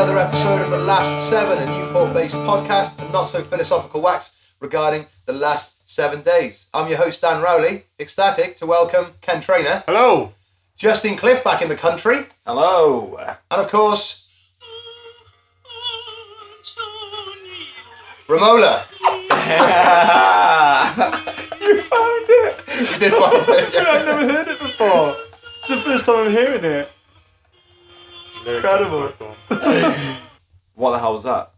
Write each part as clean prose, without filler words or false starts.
another episode of The Last Seven, a Newport-based podcast and not so philosophical wax regarding the last 7 days. I'm your host, Dan Rowley, ecstatic to welcome Ken Trainer. Hello. Justin Cliff back in the country. Hello. And of course, Romola. You found it. We did find it. Yeah. I've never heard it before. It's the first time I'm hearing it. It's incredible. What the hell was that?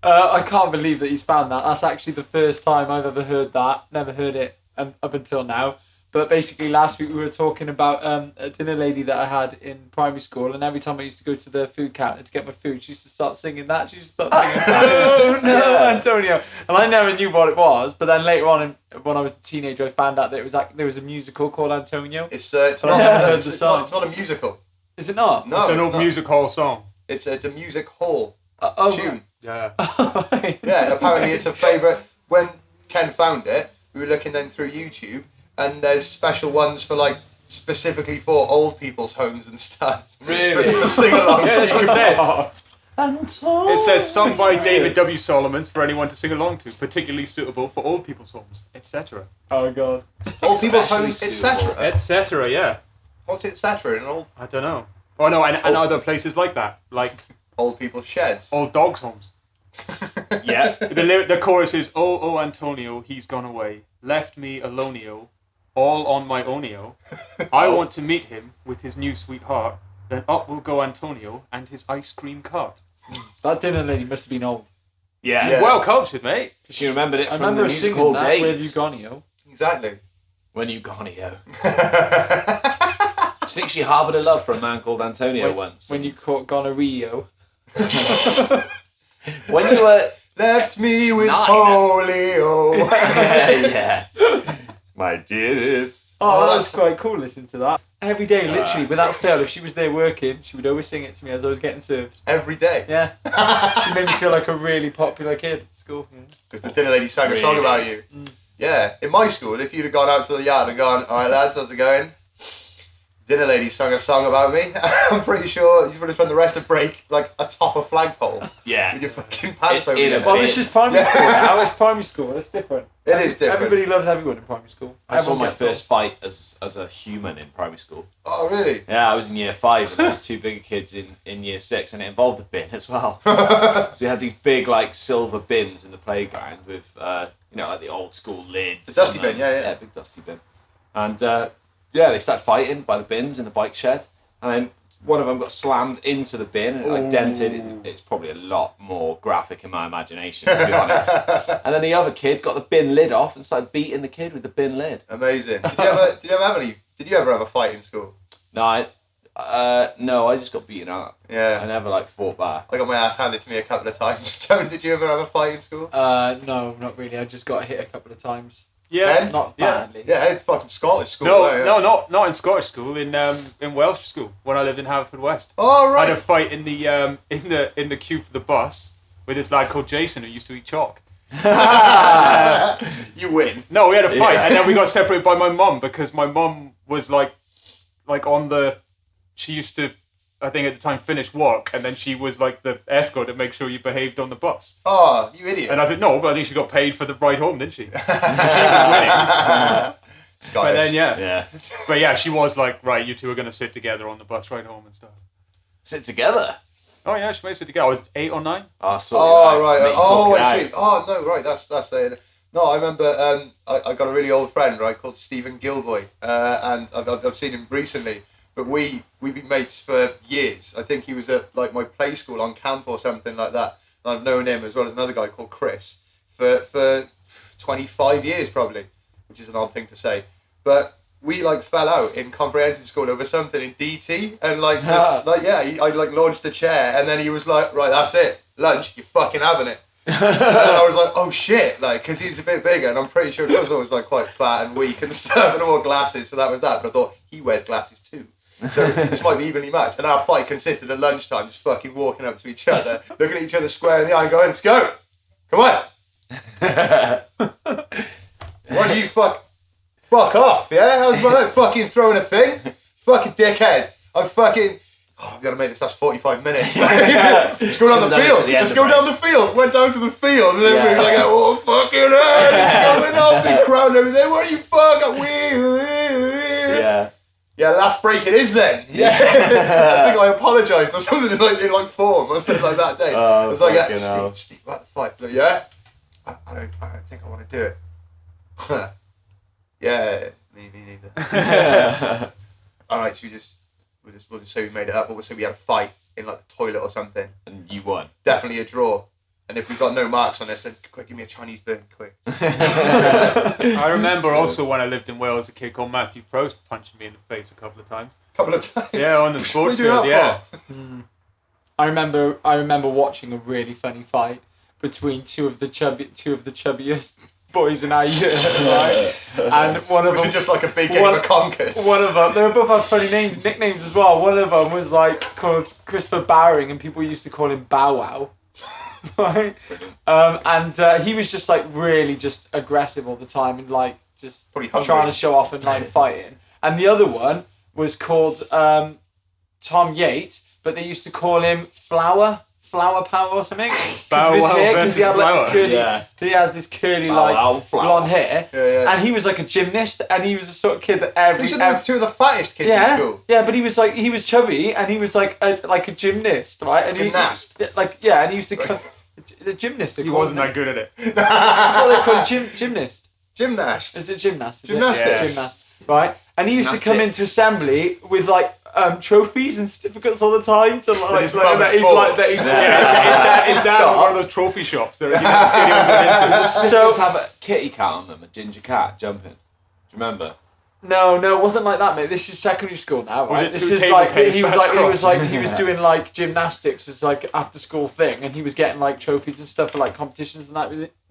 I can't believe that he's found that. That's actually the first time I've ever heard that. Never heard it up until now. But basically last week we were talking about a dinner lady that I had in primary school, and every time I used to go to the food counter to get my food, she used to start singing that. She used to start singing, "Oh no, yeah. Antonio." And I never knew what it was, but then later on when I was a teenager I found out that there was a musial called Antonio. It's not a musical. Is it not? No, it's an old music hall song. It's a music hall tune. Yeah. Yeah, and apparently it's a favourite. When Ken found it, we were looking then through YouTube, and there's special ones for like specifically for old people's homes and stuff. Really? For sing-along. Yeah, that's what it says. Antonio. It says sung by David W. Solomons for anyone to sing along to, particularly suitable for old people's homes, etc. Oh god. Old people's Especially homes, suitable. etc. Etc. Yeah. What's etc. in old I don't know. Oh no, and other places like that, like old people's sheds? old dogs' homes. Yeah. The chorus is, "Oh Antonio, he's gone away, left me aloneo, all on my onio. I want to meet him with his new sweetheart. Then up will go Antonio and his ice cream cart." That dinner lady must have been old. Yeah. Yeah. Well cultured, mate. She remembered it I from remember the singing musical that days. with Eugonio. Exactly. When you Gonio. I think she harboured a love for a man called Antonio once. When you caught gonorrhea. When you were... Left me with 9. polio. Yeah. My dearest. Oh, Oh, that's quite cool listening to that. Every day, literally, without fail, if she was there working, she would always sing it to me as I was getting served. Every day. Yeah. She made me feel like a really popular kid at school. Because the dinner lady sang a song about you. Yeah. In my school, if you'd have gone out to the yard and gone, "Alright lads, how's it going?" Dinner lady sung a song about me. I'm pretty sure you would have spent the rest of break like atop a flagpole Yeah. with your fucking pants over in your a head. Well, this is primary school now. It's primary school. It's different. It is different. Everybody loves everyone in primary school. I saw Everyone my gets first fight as a human in primary school. Oh, really? Yeah, I was in year 5 and there was 2 bigger kids in year 6, and it involved a bin as well. So we had these big like silver bins in the playground with like the old school lids. The dusty on them. bin, yeah. Yeah, big dusty bin. And they started fighting by the bins in the bike shed, and then one of them got slammed into the bin and like dented. It's probably a lot more graphic in my imagination, to be honest. And then the other kid got the bin lid off and started beating the kid with the bin lid. Amazing. Did you ever have a fight in school? No, I just got beaten up. I Yeah. never fought back. I got my ass handed to me a couple of times. Stone, did you ever have a fight in school? No, not really. I just got hit a couple of times. Yeah. Ken? Not Yeah. badly. Yeah, I had fucking Scottish school. No, yeah. not in Scottish school. In Welsh school when I lived in Haverfordwest. Oh, I right. had a fight in the queue for the bus with this lad called Jason who used to eat chalk. You win. No, we had a fight, Yeah. and then we got separated by my mum because my mum was like on the. She used to, I think at the time, finish work, and then she was like the escort to make sure you behaved on the bus. Oh, you idiot. And I think no, but I think she got paid for the ride home, didn't she? She was winning. Scottish. But then Yeah. but yeah, she was like, right, you two are gonna sit together on the bus ride home and stuff. Sit together. Oh yeah, she made us sit together. I was 8 or 9. Oh, Oh, right. Mate, Oh, talking I out. see. Oh, no, right. That's the... No, I remember I got a really old friend, right, called Stephen Gilboy, and I've seen him recently, but we've been mates for years. I think he was at like my play school on camp or something like that, and I've known him as well as another guy called Chris for 25 years probably, which is an odd thing to say, but we like fell out in comprehensive school over something in DT, and like just, I like launched a chair, and then he was like, right, that's it, lunch, you're fucking having it. And I was like, oh shit, like, because he's a bit bigger, and I'm pretty sure Joe's always like quite fat and weak and stuff, and wore glasses, so that was that. But I thought he wears glasses too, so this might be evenly matched. And our fight consisted at lunchtime, just fucking walking up to each other, looking at each other square in the eye, and going, "Let's go, come on." What do you fuck off? Yeah, I was like fucking throwing a thing, fucking dickhead. I'm fucking oh, we've got to make this last 45 minutes. Let's go down the field. Let's go down the field. Went down to the field. And then we were like, oh, fucking hell. It's going off. Big crowd and everything. What are you fucking? Yeah. Yeah, last break it is then. Yeah. I think I apologised or something in like form or something like that day. I was like, Steve, about the fight. Like, yeah? I don't think I want to do it. Yeah, me neither. Alright, we'll just say we made it up, or we'll say we had a fight in like the toilet or something. And you won. Definitely a draw. And if we've got no marks on this, then quick, give me a Chinese burn, quick. I remember also when I lived in Wales, a kid called Matthew Prost punching me in the face a couple of times. Yeah, on the sports What are you field, doing that for? I remember watching a really funny fight between two of the chubbiest boys in our year, right? And one of Was them it just like a big game of conkers? One of them, they were both had funny nicknames as well. One of them was like called Christopher Bowring, and people used to call him Bow Wow. Right? And he was just like really just aggressive all the time and like just trying to show off and like fighting. And the other one was called Tom Yates, but they used to call him Flower Power or something. Bow Wow versus he had like Flower. this curly, he has this curly blonde hair, and he was like a gymnast, and he was the sort of kid that These are two of the fattest kids in school. Yeah, but he was chubby, and he was like a gymnast, right? And Gymnast. and he used to come the gymnast. He wasn't that good at it. What they call gymnast. Gymnast. Is it gymnast? Gymnastics. Gymnast, right? And he used to come into assembly with like trophies and certificates all the time to like his dad had one of those trophy shops that you never see anyone So have a kitty cat on them, a ginger cat jumping. Do you remember? No, it wasn't like that, mate. This is secondary school now, right? This is table like tennis he was backdrops? doing like gymnastics as like after school thing, and he was getting like trophies and stuff for like competitions and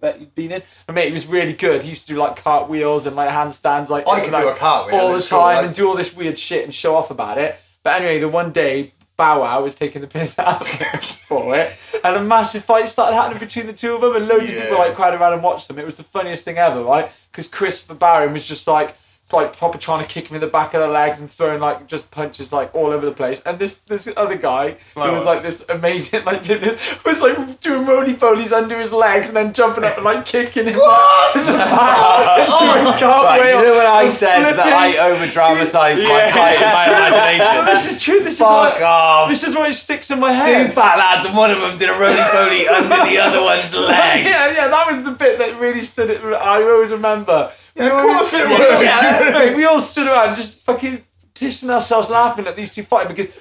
that he'd been in. And mate, he was really good. He used to do like cartwheels and like handstands, like I could do a cartwheel all the at school, time like- and do all this weird shit and show off about it. But anyway, the one day Bow Wow was taking the piss out of him for it, and a massive fight started happening between the two of them, and loads of people like crowded around and watched them. It was the funniest thing ever, right? Because Christopher Barron was just like proper trying to kick him in the back of the legs and throwing like just punches like all over the place. And this other guy who was like this amazing like gymnast was like doing roly-polies under his legs and then jumping up and like kicking him like, and doing cartwheel. Right, you know when I said that I over-dramatised my fight in my imagination? No, this is true. Fuck off. This is why it sticks in my head. Two fat lads and one of them did a roly-poly under the other one's legs. Yeah, that was the bit that really stood. I always remember. Yeah, of course it was. Mate, we all stood around just fucking pissing ourselves laughing at these two fighting because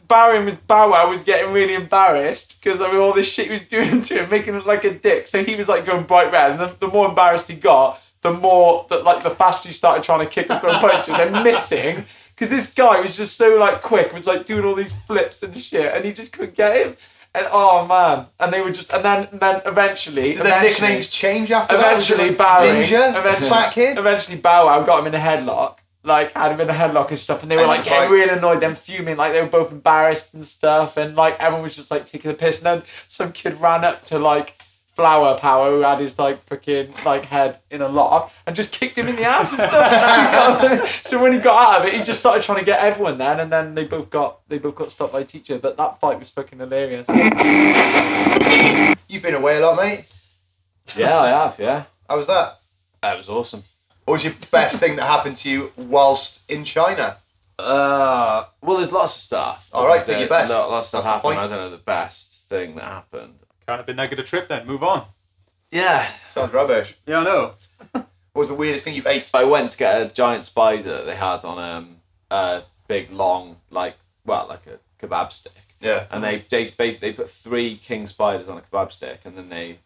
Bow Wow was getting really embarrassed because of all this shit he was doing to him, making him look like a dick. So he was like going bright red, and the more embarrassed he got, the faster he started trying to kick and throw punches and missing. Because this guy was just so like quick, was like doing all these flips and shit, and he just couldn't get him. And oh man, and they were just, and then eventually, Did their nicknames change after eventually that? Eventually Bow Wow got him in a headlock, like had him in a headlock and stuff, and they were like getting really annoyed, then fuming, like they were both embarrassed and stuff, and like everyone was just like taking the piss. And then some kid ran up to like Flower Power, who had his like freaking like head in a lock, and just kicked him in the ass and stuff. So when he got out of it, he just started trying to get everyone then, and then they both got stopped by a teacher. But that fight was fucking hilarious. You've been away a lot, mate. Yeah, I have, yeah. How was that? That was awesome. What was your best thing that happened to you whilst in China? Well, there's lots of stuff. All right, pick your best. Lots of stuff That's the happened. point. I don't know the best thing that happened. Can't have been that good a trip then. Move on. Yeah. Sounds rubbish. Yeah, I know. What was the weirdest thing you've ate? I went to get a giant spider that they had on a big, long, like a kebab stick. Yeah. And they basically put 3 king spiders on a kebab stick, and then they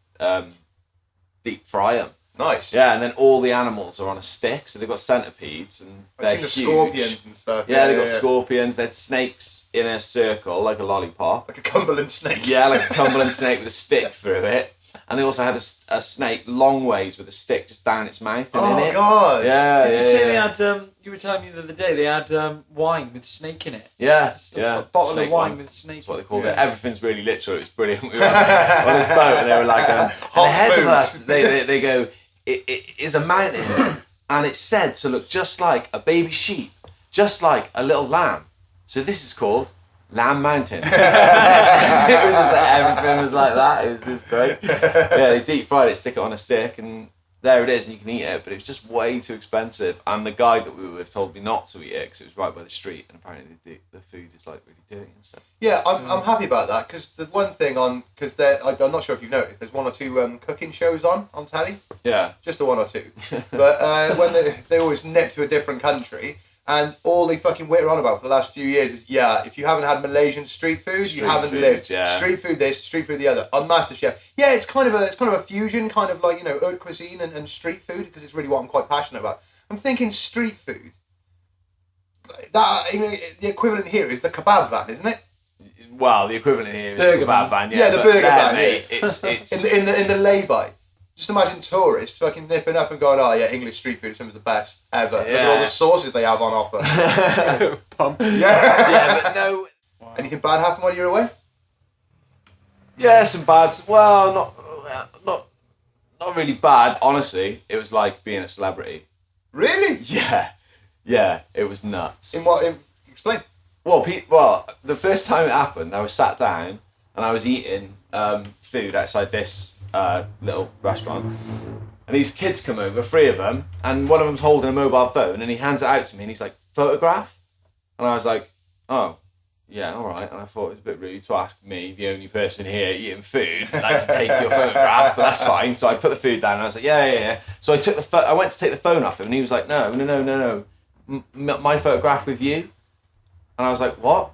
deep fry them. Nice. Yeah, and then all the animals are on a stick, so they've got centipedes, and they're I've seen the huge. scorpions and stuff. Yeah, they've got scorpions. They're snakes in a circle, like a lollipop. Like a Cumberland snake. Yeah, like a Cumberland snake with a stick through it. And they also had a snake long ways with a stick just down its mouth and in it. Oh, God. Yeah, Did yeah, you say yeah. they had? You were telling me the other day they had wine with snake in it. Yeah, A yeah. bottle Snake of wine with snake. That's what they called Yeah. it. Everything's really literal. It was brilliant. We were on this boat and they were like, and ahead food. of us, they go, it is a mountain and it's said to look just like a baby sheep, just like a little lamb. So this is called Lamb Mountain. It was just like, everything was like that. It was just great. Yeah, they deep fried it, stick it on a stick, and there it is, and you can eat it. But it was just way too expensive. And the guide that we were with told me not to eat it because it was right by the street, and apparently the food is like really dirty and stuff. Yeah, I'm happy about that because the one thing because I'm not sure if you've noticed, there's one or two cooking shows on telly. Yeah. Just the one or two. But when they always nip to a different country, and all they fucking witter on about for the last few years is, if you haven't had Malaysian street food, you haven't lived. Yeah. Street food this, street food the other. On MasterChef, it's kind of a fusion, kind of like, haute cuisine and street food, because it's really what I'm quite passionate about. I'm thinking street food. That the equivalent here is the kebab van, isn't it? Well, the equivalent here is Burger the kebab van. Yeah, the burger van. Mate, Yeah. it's in the lay-by. Just imagine tourists fucking nipping up and going, oh yeah, English street food is some of the best ever. Look at all the sauces they have on offer. Pumps. Yeah. yeah, but no. Anything bad happen while you were away? Yeah, some bad. Well, not really bad. Honestly, it was like being a celebrity. Really? Yeah, it was nuts. Explain. Well, the first time it happened, I was sat down and I was eating food outside this little restaurant, and these kids come over, 3 of them, and one of them's holding a mobile phone, and he hands it out to me, and he's like, photograph? And I was like, oh, yeah, all right. And I thought it was a bit rude to ask me, the only person here eating food, like to take your photograph, but that's fine. So I put the food down, and I was like, yeah. So I went to take the phone off him, and he was like, no, my photograph with you? And I was like, what?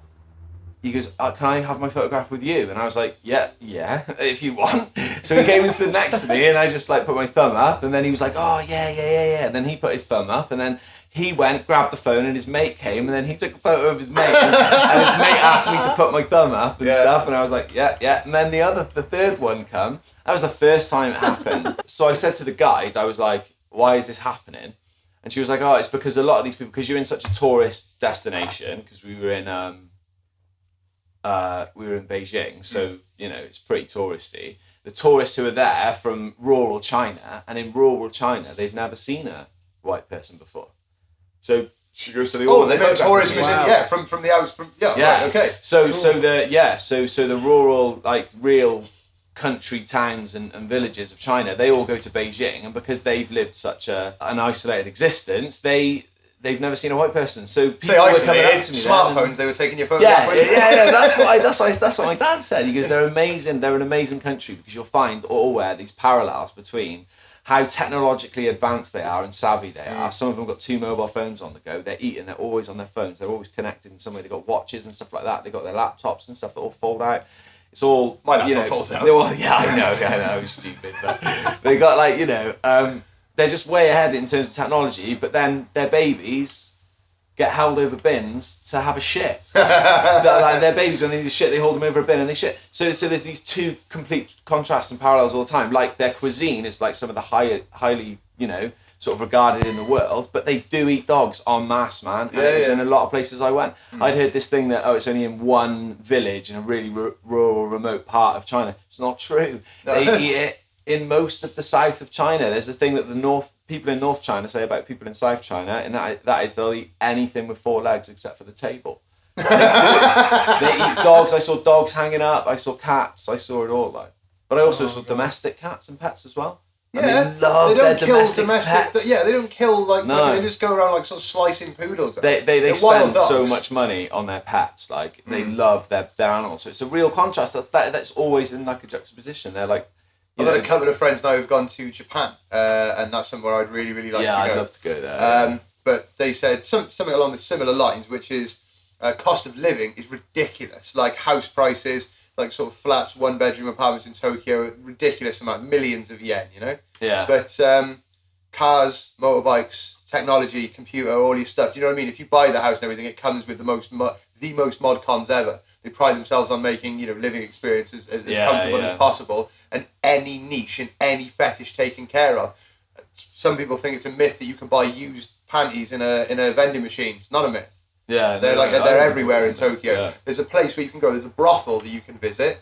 He goes, can I have my photograph with you? And I was like, yeah, if you want. So he came and stood next to me, and I just like put my thumb up, and then he was like, oh, yeah. And then he put his thumb up, and then he went, grabbed the phone, and his mate came, and then he took a photo of his mate, and his mate asked me to put my thumb up and stuff, and I was like, yeah. And then the third one come. That was the first time it happened. So I said to the guide, I was like, why is this happening? And she was like, oh, it's because a lot of these people, because you're in such a tourist destination, because we were in Beijing, so it's pretty touristy. The tourists who are there from rural China, and in rural China, they've never seen a white person before. So she goes, so they all. Oh, they meant tourism, from the outs, right, okay. So the rural, like real country towns and villages of China, they all go to Beijing, and because they've lived such an isolated existence, they've never seen a white person. So people were coming up to me. Smartphones, they were taking your photograph. Yeah. That's what my dad said. He goes, they're amazing. They're an amazing country because you'll find these parallels between how technologically advanced they are and savvy they are. Some of them got 2 mobile phones on the go. They're eating. They're always on their phones. They're always connected in some way. They've got watches and stuff like that. They've got their laptops and stuff that all fold out. It's all my laptop folds out. I know, stupid, but they got they're just way ahead in terms of technology. But then their babies get held over bins to have a shit. Their babies, when they need a shit, they hold them over a bin and they shit. So there's these 2 complete contrasts and parallels all the time. Like their cuisine is like some of the highly sort of regarded in the world, but they do eat dogs en masse, man. And it was in a lot of places I went. I'd heard this thing that, it's only in one village in a really rural, remote part of China. It's not true. They eat it in most of the south of China. There's a thing that people in North China say about people in South China, and that is they'll eat anything with 4 legs except for the table. They eat dogs. I saw dogs hanging up. I saw cats. I saw it all. But I also saw domestic cats and pets as well. Yeah, and they love their domestic pets. They don't kill they just go around sort of slicing poodles. They spend so much money on their pets. They love their animals. So it's a real contrast. That's always in a juxtaposition. They're like. I've got a couple of friends now who've gone to Japan, and that's somewhere I'd really, really like to go. Yeah, I'd love to go there. But they said something along the similar lines, which is cost of living is ridiculous. Like house prices, like sort of flats, 1-bedroom apartments in Tokyo, ridiculous amount, millions of yen, Yeah. But cars, motorbikes, technology, computer, all your stuff. Do you know what I mean? If you buy the house and everything, it comes with the most mod cons ever. They pride themselves on making living experiences as comfortable as possible, and any niche and any fetish taken care of. Some people think it's a myth that you can buy used panties in a vending machine. It's not a myth. Yeah, they're everywhere in Tokyo. Yeah. There's a place where you can go. There's a brothel that you can visit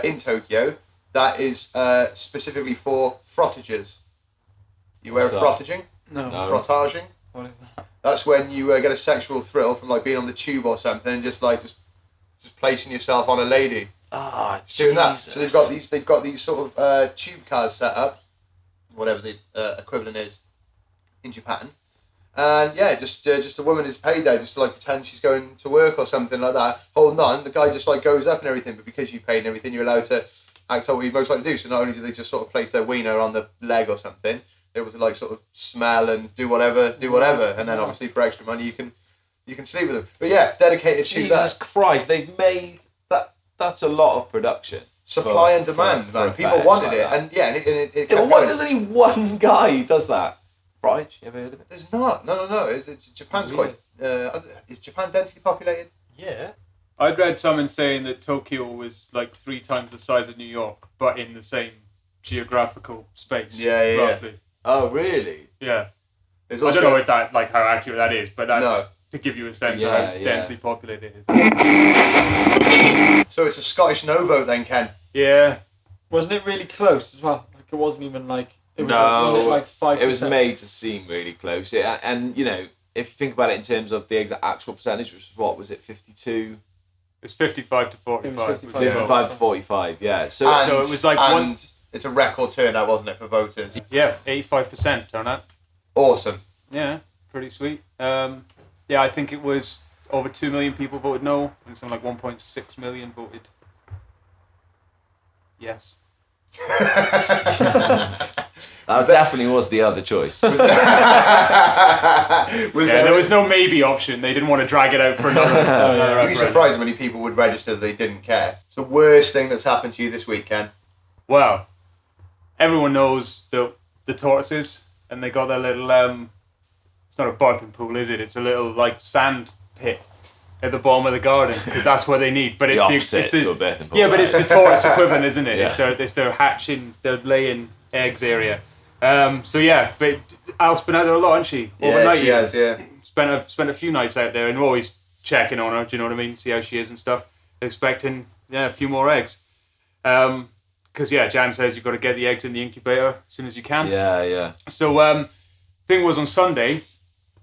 in Tokyo that is specifically for frottages. You aware of frottaging? No. Frottaging. What is that? That's when you get a sexual thrill from being on the tube or something, and just just placing yourself on a lady. Ah, Doing that. Jesus. So they've got these sort of tube cars set up, whatever the equivalent is in Japan. And yeah, just a woman is paid there just to like pretend she's going to work or something like that, holding on. The guy just like goes up and everything, but because you've paid and everything, you're allowed to act out what you'd most like to do. So not only do they just sort of place their wiener on the leg or something, they're able to like sort of smell and do whatever, and then obviously for extra money you can sleep with them. But yeah, dedicated to that. Jesus Christ, they've made that. That's a lot of production. Supply and demand, for man. a People fetish wanted like it, that. and yeah, and it Yeah, kept but going. there's only one guy who does that. Fridge, you ever heard of it? There's not. No. Japan's quite. Is Japan densely populated? Yeah. I'd read someone saying that Tokyo was like 3 times the size of New York, but in the same geographical space. Yeah. Roughly. Oh, really? Yeah. There's I also don't know if that like how accurate that is, but that's No. to give you a sense Yeah, of how yeah. densely populated it is. So it's a Scottish no vote then, Ken. Yeah. Wasn't it really close as well? Like it wasn't even like it was. No, Was it like 5%? It was made to seem really close. And you know, if you think about it in terms of the exact actual percentage, which was what was it, 52? It's 55 to 45. It was 55. the 55 to vote. 45, yeah. So So it was like one- It's a record turnout, wasn't it, for voters? Yeah, 85% turnout. Awesome. Yeah, pretty sweet. Yeah, I think it was over 2 million people voted no, and something like 1.6 million voted yes. that definitely was the other choice. Was There was no maybe option. They didn't want to drag it out for another You'd be referendum. surprised how many people would register that they didn't care. It's the worst thing that's happened to you this week, Ken. Well, everyone knows the tortoises, and they got their little it's not a bathing pool, is it? It's a little like sand pit at the bottom of the garden because that's what they need. But The it's opposite it's the to a bathing pool. yeah, but it's the tortoise equivalent, isn't it? Yeah. It's their hatching, their laying eggs area. So yeah, but Al's been out there a lot, hasn't she? Yeah, she has, yeah. Spent a few nights out there, and we're always checking on her. Do you know what I mean? See how she is and stuff. Expecting a few more eggs. Because Jan says you've got to get the eggs in the incubator as soon as you can. Yeah. So thing was on Sunday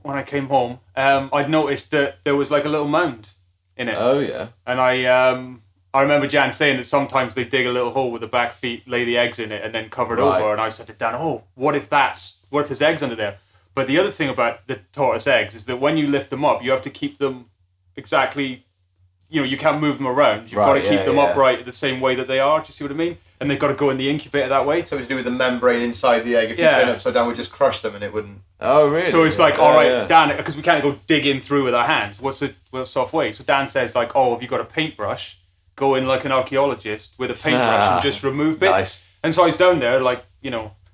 when I came home, I'd noticed that there was like a little mound in it, Oh, yeah. and I remember Jan saying that sometimes they dig a little hole with the back feet, lay the eggs in it, and then cover it Right. over. And I said to Dan, "Oh, what if there's eggs under there?" But the other thing about the tortoise eggs is that when you lift them up, you have to keep them exactly. You can't move them around. You've got to Right, keep yeah, them yeah. upright the same way that they are. Do you see what I mean? And they've got to go in the incubator that way. Something to do with the membrane inside the egg. If you Yeah. turn it upside down, we just crush them and it wouldn't. Oh, really? So it's like, Yeah, all right, yeah. Dan, because we can't go digging through with our hands. What's a soft way? So Dan says like, oh, have you got a paintbrush? Go in like an archaeologist with a paintbrush and just remove bits. Nice. And so I was down there, like,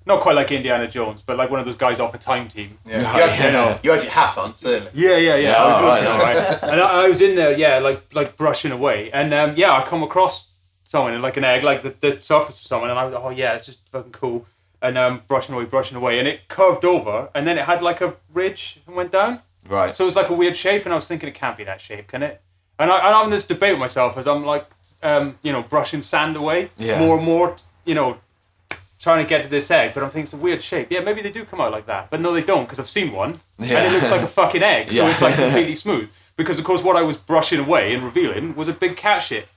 not quite like Indiana Jones, but like one of those guys off a time team. Yeah. Right, You had your hat on, certainly. Yeah. Yeah, I was alright, looking nice. alright. And I was in there, like brushing away. And I come across someone in like an egg, like the surface of someone, and I was like, oh yeah, it's just fucking cool. And brushing away, and it curved over, and then it had like a ridge and went down. Right. So it was like a weird shape, and I was thinking it can't be that shape, can it? And I'm having this debate with myself as I'm like, brushing sand away Yeah. more and more, trying to get to this egg. But I'm thinking it's a weird shape. Yeah, maybe they do come out like that, but no, they don't because I've seen one, Yeah. and it looks like a fucking egg. So Yeah. it's like completely smooth. Because of course, what I was brushing away and revealing was a big cat shit.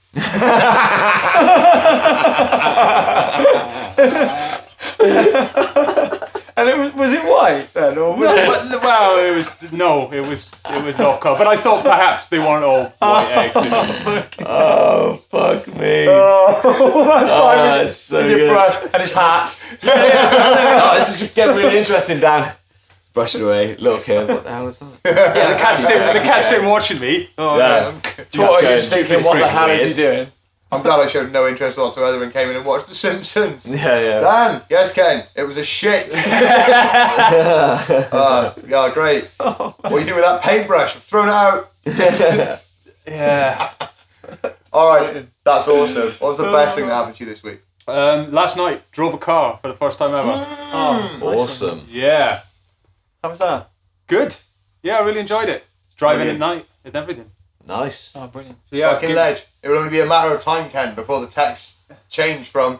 And was it white then, or was it? Well, it was not color. But I thought perhaps they weren't all white eggs. Oh, fuck me. Oh, that time it's so with your good. brush and his hat. Oh, this is getting really interesting, Dan. Brush it away. Little kid. What the hell is that? Yeah, the cat's sitting watching me. Oh, Yeah. Tortoise going, is thinking, "It's what the really hell is he weird." doing? I'm glad I showed no interest whatsoever and came in and watched The Simpsons. Yeah. Dan, yes, Ken, it was a shit. Yeah, great. What are you doing with that paintbrush? I've thrown it out. Yeah. All right, that's awesome. What was the best thing that happened to you this week? Last night, drove a car for the first time ever. Oh, nice one. Awesome. Yeah. How was that? Good. Yeah, I really enjoyed it. It's driving Brilliant. at night and everything. Nice. Oh, brilliant. So yeah, Fucking ledge. It will only be a matter of time, Ken, before the text change from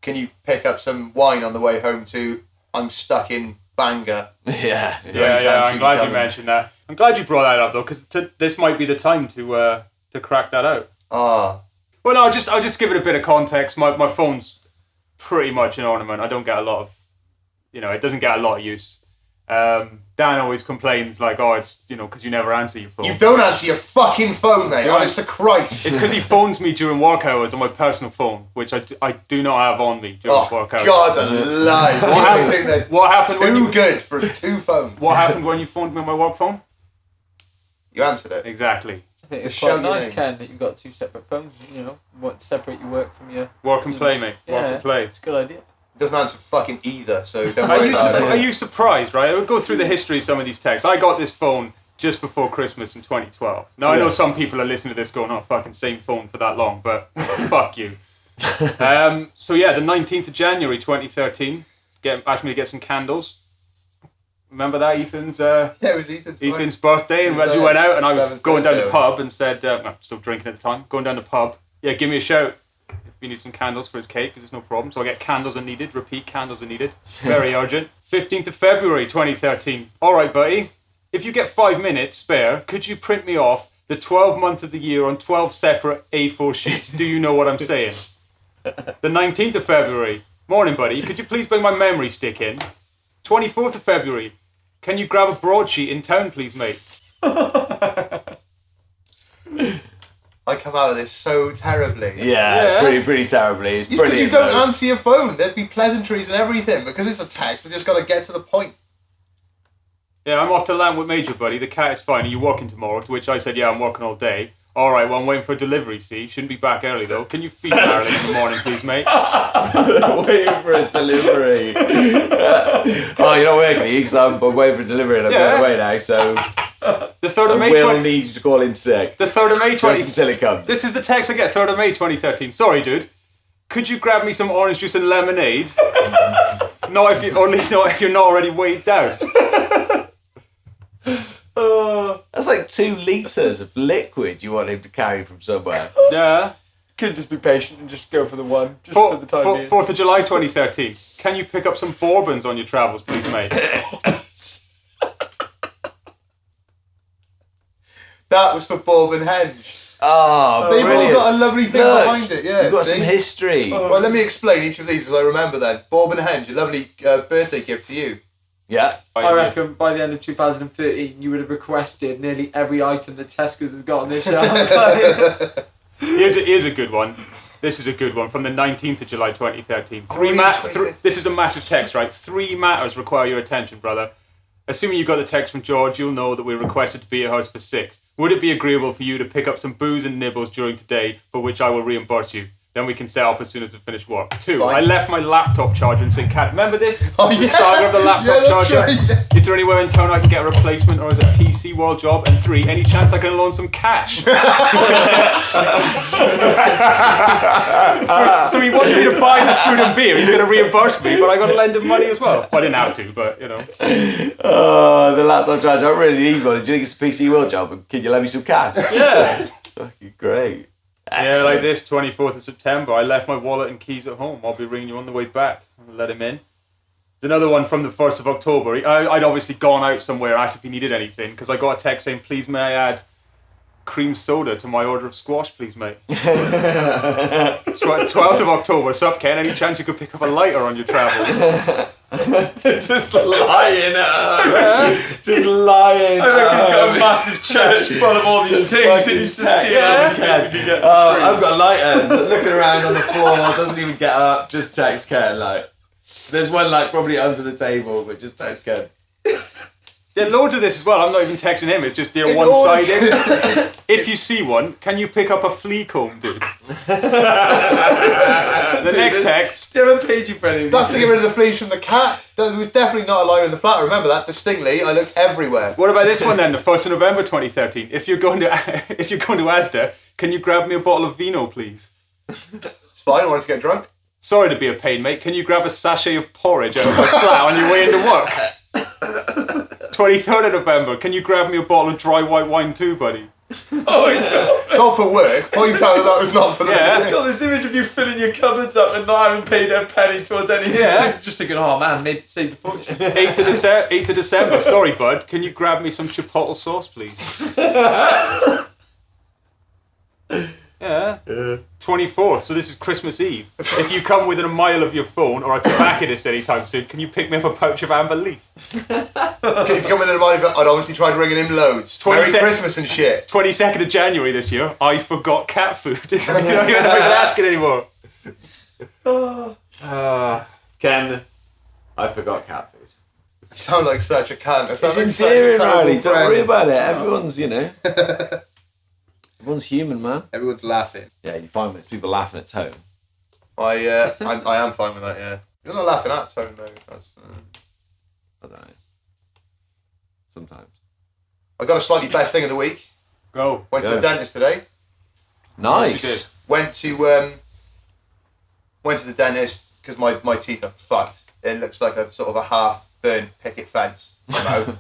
"Can you pick up some wine on the way home?" to "I'm stuck in Bangor." Yeah. Yeah, I'm glad you coming. mentioned that. I'm glid you brought that up though, because this might be the time to crack that out. Ah. Well, no, I'll just give it a bit of context. My phone's pretty much an ornament. I don't get a lot of, it doesn't get a lot of use. Dan always complains like, oh, it's, because you never answer your phone. You don't answer your fucking phone, mate. Honest to Christ. It's because he phones me during work hours on my personal phone, which I do not have on me during work hours. God alive. I think they're What happened too good for 2 phones. What happened when you phoned me on my work phone? You answered it. Exactly. I think Just it's quite shout your nice, name. Ken, that you've got 2 separate phones. What separate your work from your... Work and play, mate. Work Yeah, and play. it's a good idea. Doesn't answer fucking either, so don't Are worry you, about it. are you surprised, right? I would go through the history of some of these texts. I got this phone just before Christmas in 2012. Now, I know some people are listening to this going, oh, fucking same phone for that long, but fuck you. So, yeah, the 19th of January 2013, asked me to get some candles. Remember that, Ethan's... Yeah, it was Ethan's birthday, and as we went out, and I was 7th going down the birthday. pub and said, I'm still drinking at the time, going down the pub, yeah, give me a shout if you need some candles for his cake, because there's no problem. So I get candles are needed, repeat, candles are needed, very urgent. 15th of February 2013, alright buddy, if you get 5 minutes spare, could you print me off the 12 months of the year on 12 separate A4 sheets? Do you know what I'm saying? The 19th of February, morning buddy, could you please bring my memory stick in? 24th of February, can you grab a broadsheet in town, please, mate? I come out of this so terribly. Yeah, pretty terribly. It's It's because you brilliant, don't though. answer your phone. There'd be pleasantries and everything. Because it's a text, I just got to get to the point. Yeah, I'm off to Lambwood Major, buddy. The cat is fine. Are you working tomorrow? To which I said, yeah, I'm working all day. All right, well, I'm waiting for a delivery, see? Shouldn't be back early, though. Can you feed Marilyn in the morning, please, mate? Waiting for a delivery. Oh, you're not working, because I'm waiting for a delivery and I'm going away now, so The 3rd of I May... will need you to call in sick. The 3rd of May... Just until it comes. This is the text I get, 3rd of May 2013. Sorry, dude. Could you grab me some orange juice and lemonade? Not if you're not already weighed down. That's like 2 litres of liquid you want him to carry from somewhere. Yeah. Could just be patient and just go for the one, just for the time being. 4th of July 2013. Can you pick up some bourbons on your travels, please, mate? That was for Bourbon Henge. Oh, They've brilliant. all got a lovely thing Look, behind it, yeah. You've got see? some history. Well, let me explain each of these as I remember then. Bourbon Henge, a lovely birthday gift for you. Yeah. I reckon by the end of 2013, you would have requested nearly every item that Tesco's has got on this shelf. Here's a good one. This is a good one from the 19th of July 2013. This is a massive text, right? 3 matters require your attention, brother. Assuming you got the text from George, you'll know that we're requested to be at your house for 6. Would it be agreeable for you to pick up some booze and nibbles during today, for which I will reimburse you? Then we can set off as soon as I finish work. 2, Fine. I left my laptop charger in St. Cat. Remember this? Oh, The yeah. saga of the laptop Yeah, that's charger? right, yeah. Is there anywhere in town I can get a replacement, or is it a PC World job? And 3, any chance I can loan some cash? So he wanted me to buy the food and beer. He's going to reimburse me, but I got to lend him money as well. Well, I didn't have to, but Oh, the laptop charger. I really need one. Do you think it's a PC World job? And can you lend me some cash? Yeah. It's fucking great. Yeah, like this, 24th of September. I left my wallet and keys at home. I'll be ringing you on the way back. I'll let him in. There's another one from the 1st of October. I'd obviously gone out somewhere, asked if he needed anything, because I got a text saying, please may I add cream soda to my order of squash, please, mate. 12th of October. Sup, Ken? Any chance you could pick up a lighter on your travels? Just lying at her. Just lying. I reckon he's got a massive church full of all these things and he's just text here. I've got a lighter looking around on the floor, doesn't even get up, just text Ken. Like, there's one like probably under the table, but just text Ken. Yeah, loads of this as well. I'm not even texting him. It's just In one-sided. If you see one, can you pick up a flea comb, dude? The next text. Still haven't paid you for any of That's these to get rid of the fleas from the cat. There was definitely not a lighter in the flat. I remember that distinctly. I looked everywhere. What about this one then? The 1st of November 2013. If you're going to Asda, can you grab me a bottle of vino, please? It's fine. I wanted to get drunk. Sorry to be a pain, mate. Can you grab a sachet of porridge out of my flat on your way into work? 23rd of November. Can you grab me a bottle of dry white wine too, buddy? Oh my god. Not for work. Point out that was not for the. Yeah. It's got this image of you filling your cupboards up and not having paid a penny towards any of these Yeah. things. Just thinking, oh man, saved a fortune. 8th of December. Sorry, bud. Can you grab me some chipotle sauce, please? Yeah. 24th, so this is Christmas Eve. If you come within a mile of your phone or a tobacconist anytime soon, can you pick me up a pouch of Amber Leaf? If you come with the money, I'd obviously try ringing him loads. Merry Christmas and shit. 22nd of January this year, I forgot cat food. You're not even asking anymore. Ken, I forgot cat food. You sound like such a cunt. It's endearing, Riley. Don't worry about it. Everyone's, everyone's human, man. Everyone's laughing. Yeah, you find it's people laughing at home. I am fine with that, yeah. You're not laughing at Tone, though. I don't know. Sometimes. I got a slightly best thing of the week. Go. Went to the dentist today. Nice. Went to the dentist because my teeth are fucked. It looks like a sort of a half-burnt picket fence in my mouth.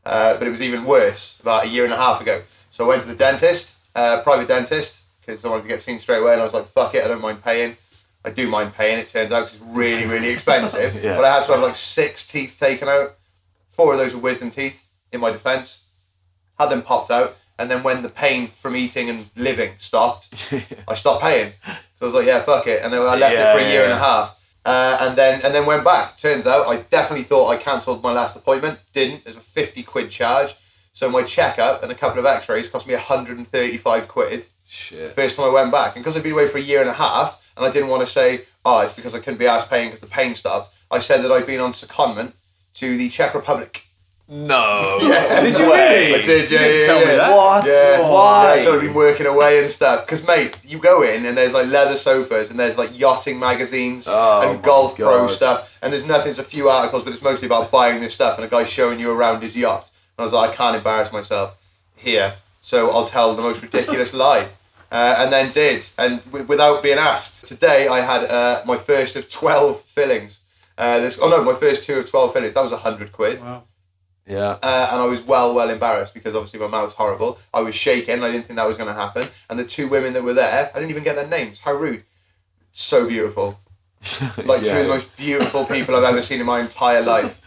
But it was even worse about a year and a half ago. So I went to the dentist, private dentist, because I wanted to get seen straight away, and I was like, fuck it, I don't mind paying. I do mind paying, it turns out, because it's really, really expensive. Yeah. But I had to have like 6 teeth taken out. 4 of those were wisdom teeth, in my defence. Had them popped out, and then when the pain from eating and living stopped, I stopped paying. So I was like, yeah, fuck it. And then I left it for a year and a half. And then went back. Turns out I definitely thought I cancelled my last appointment. Didn't. There's a 50 quid charge. So my checkup and a couple of x-rays cost me 135 quid. Shit. The first time I went back. And because I'd been away for a year and a half, and I didn't want to say, it's because I couldn't be asked paying because the pain stopped, I said that I'd been on secondment to the Czech Republic. No. Yeah. Did you really? I did, yeah. Tell me that. What? Yeah. Why? Yeah, so I've been working away and stuff. Because, mate, you go in and there's like leather sofas and there's like yachting magazines and Golf Pro stuff. And there's nothing, there's a few articles, but it's mostly about buying this stuff and a guy showing you around his yacht. And I was like, I can't embarrass myself here. So I'll tell the most ridiculous lie. And then did. And without being asked. Today I had my first of 12 fillings. My first 2 of 12 fillings. That was 100 quid. Wow. Yeah. And I was well embarrassed because obviously my mouth's horrible. I was shaking. I didn't think that was going to happen. And the 2 women that were there, I didn't even get their names. How rude. So beautiful. Like 2 of the most beautiful people I've ever seen in my entire life.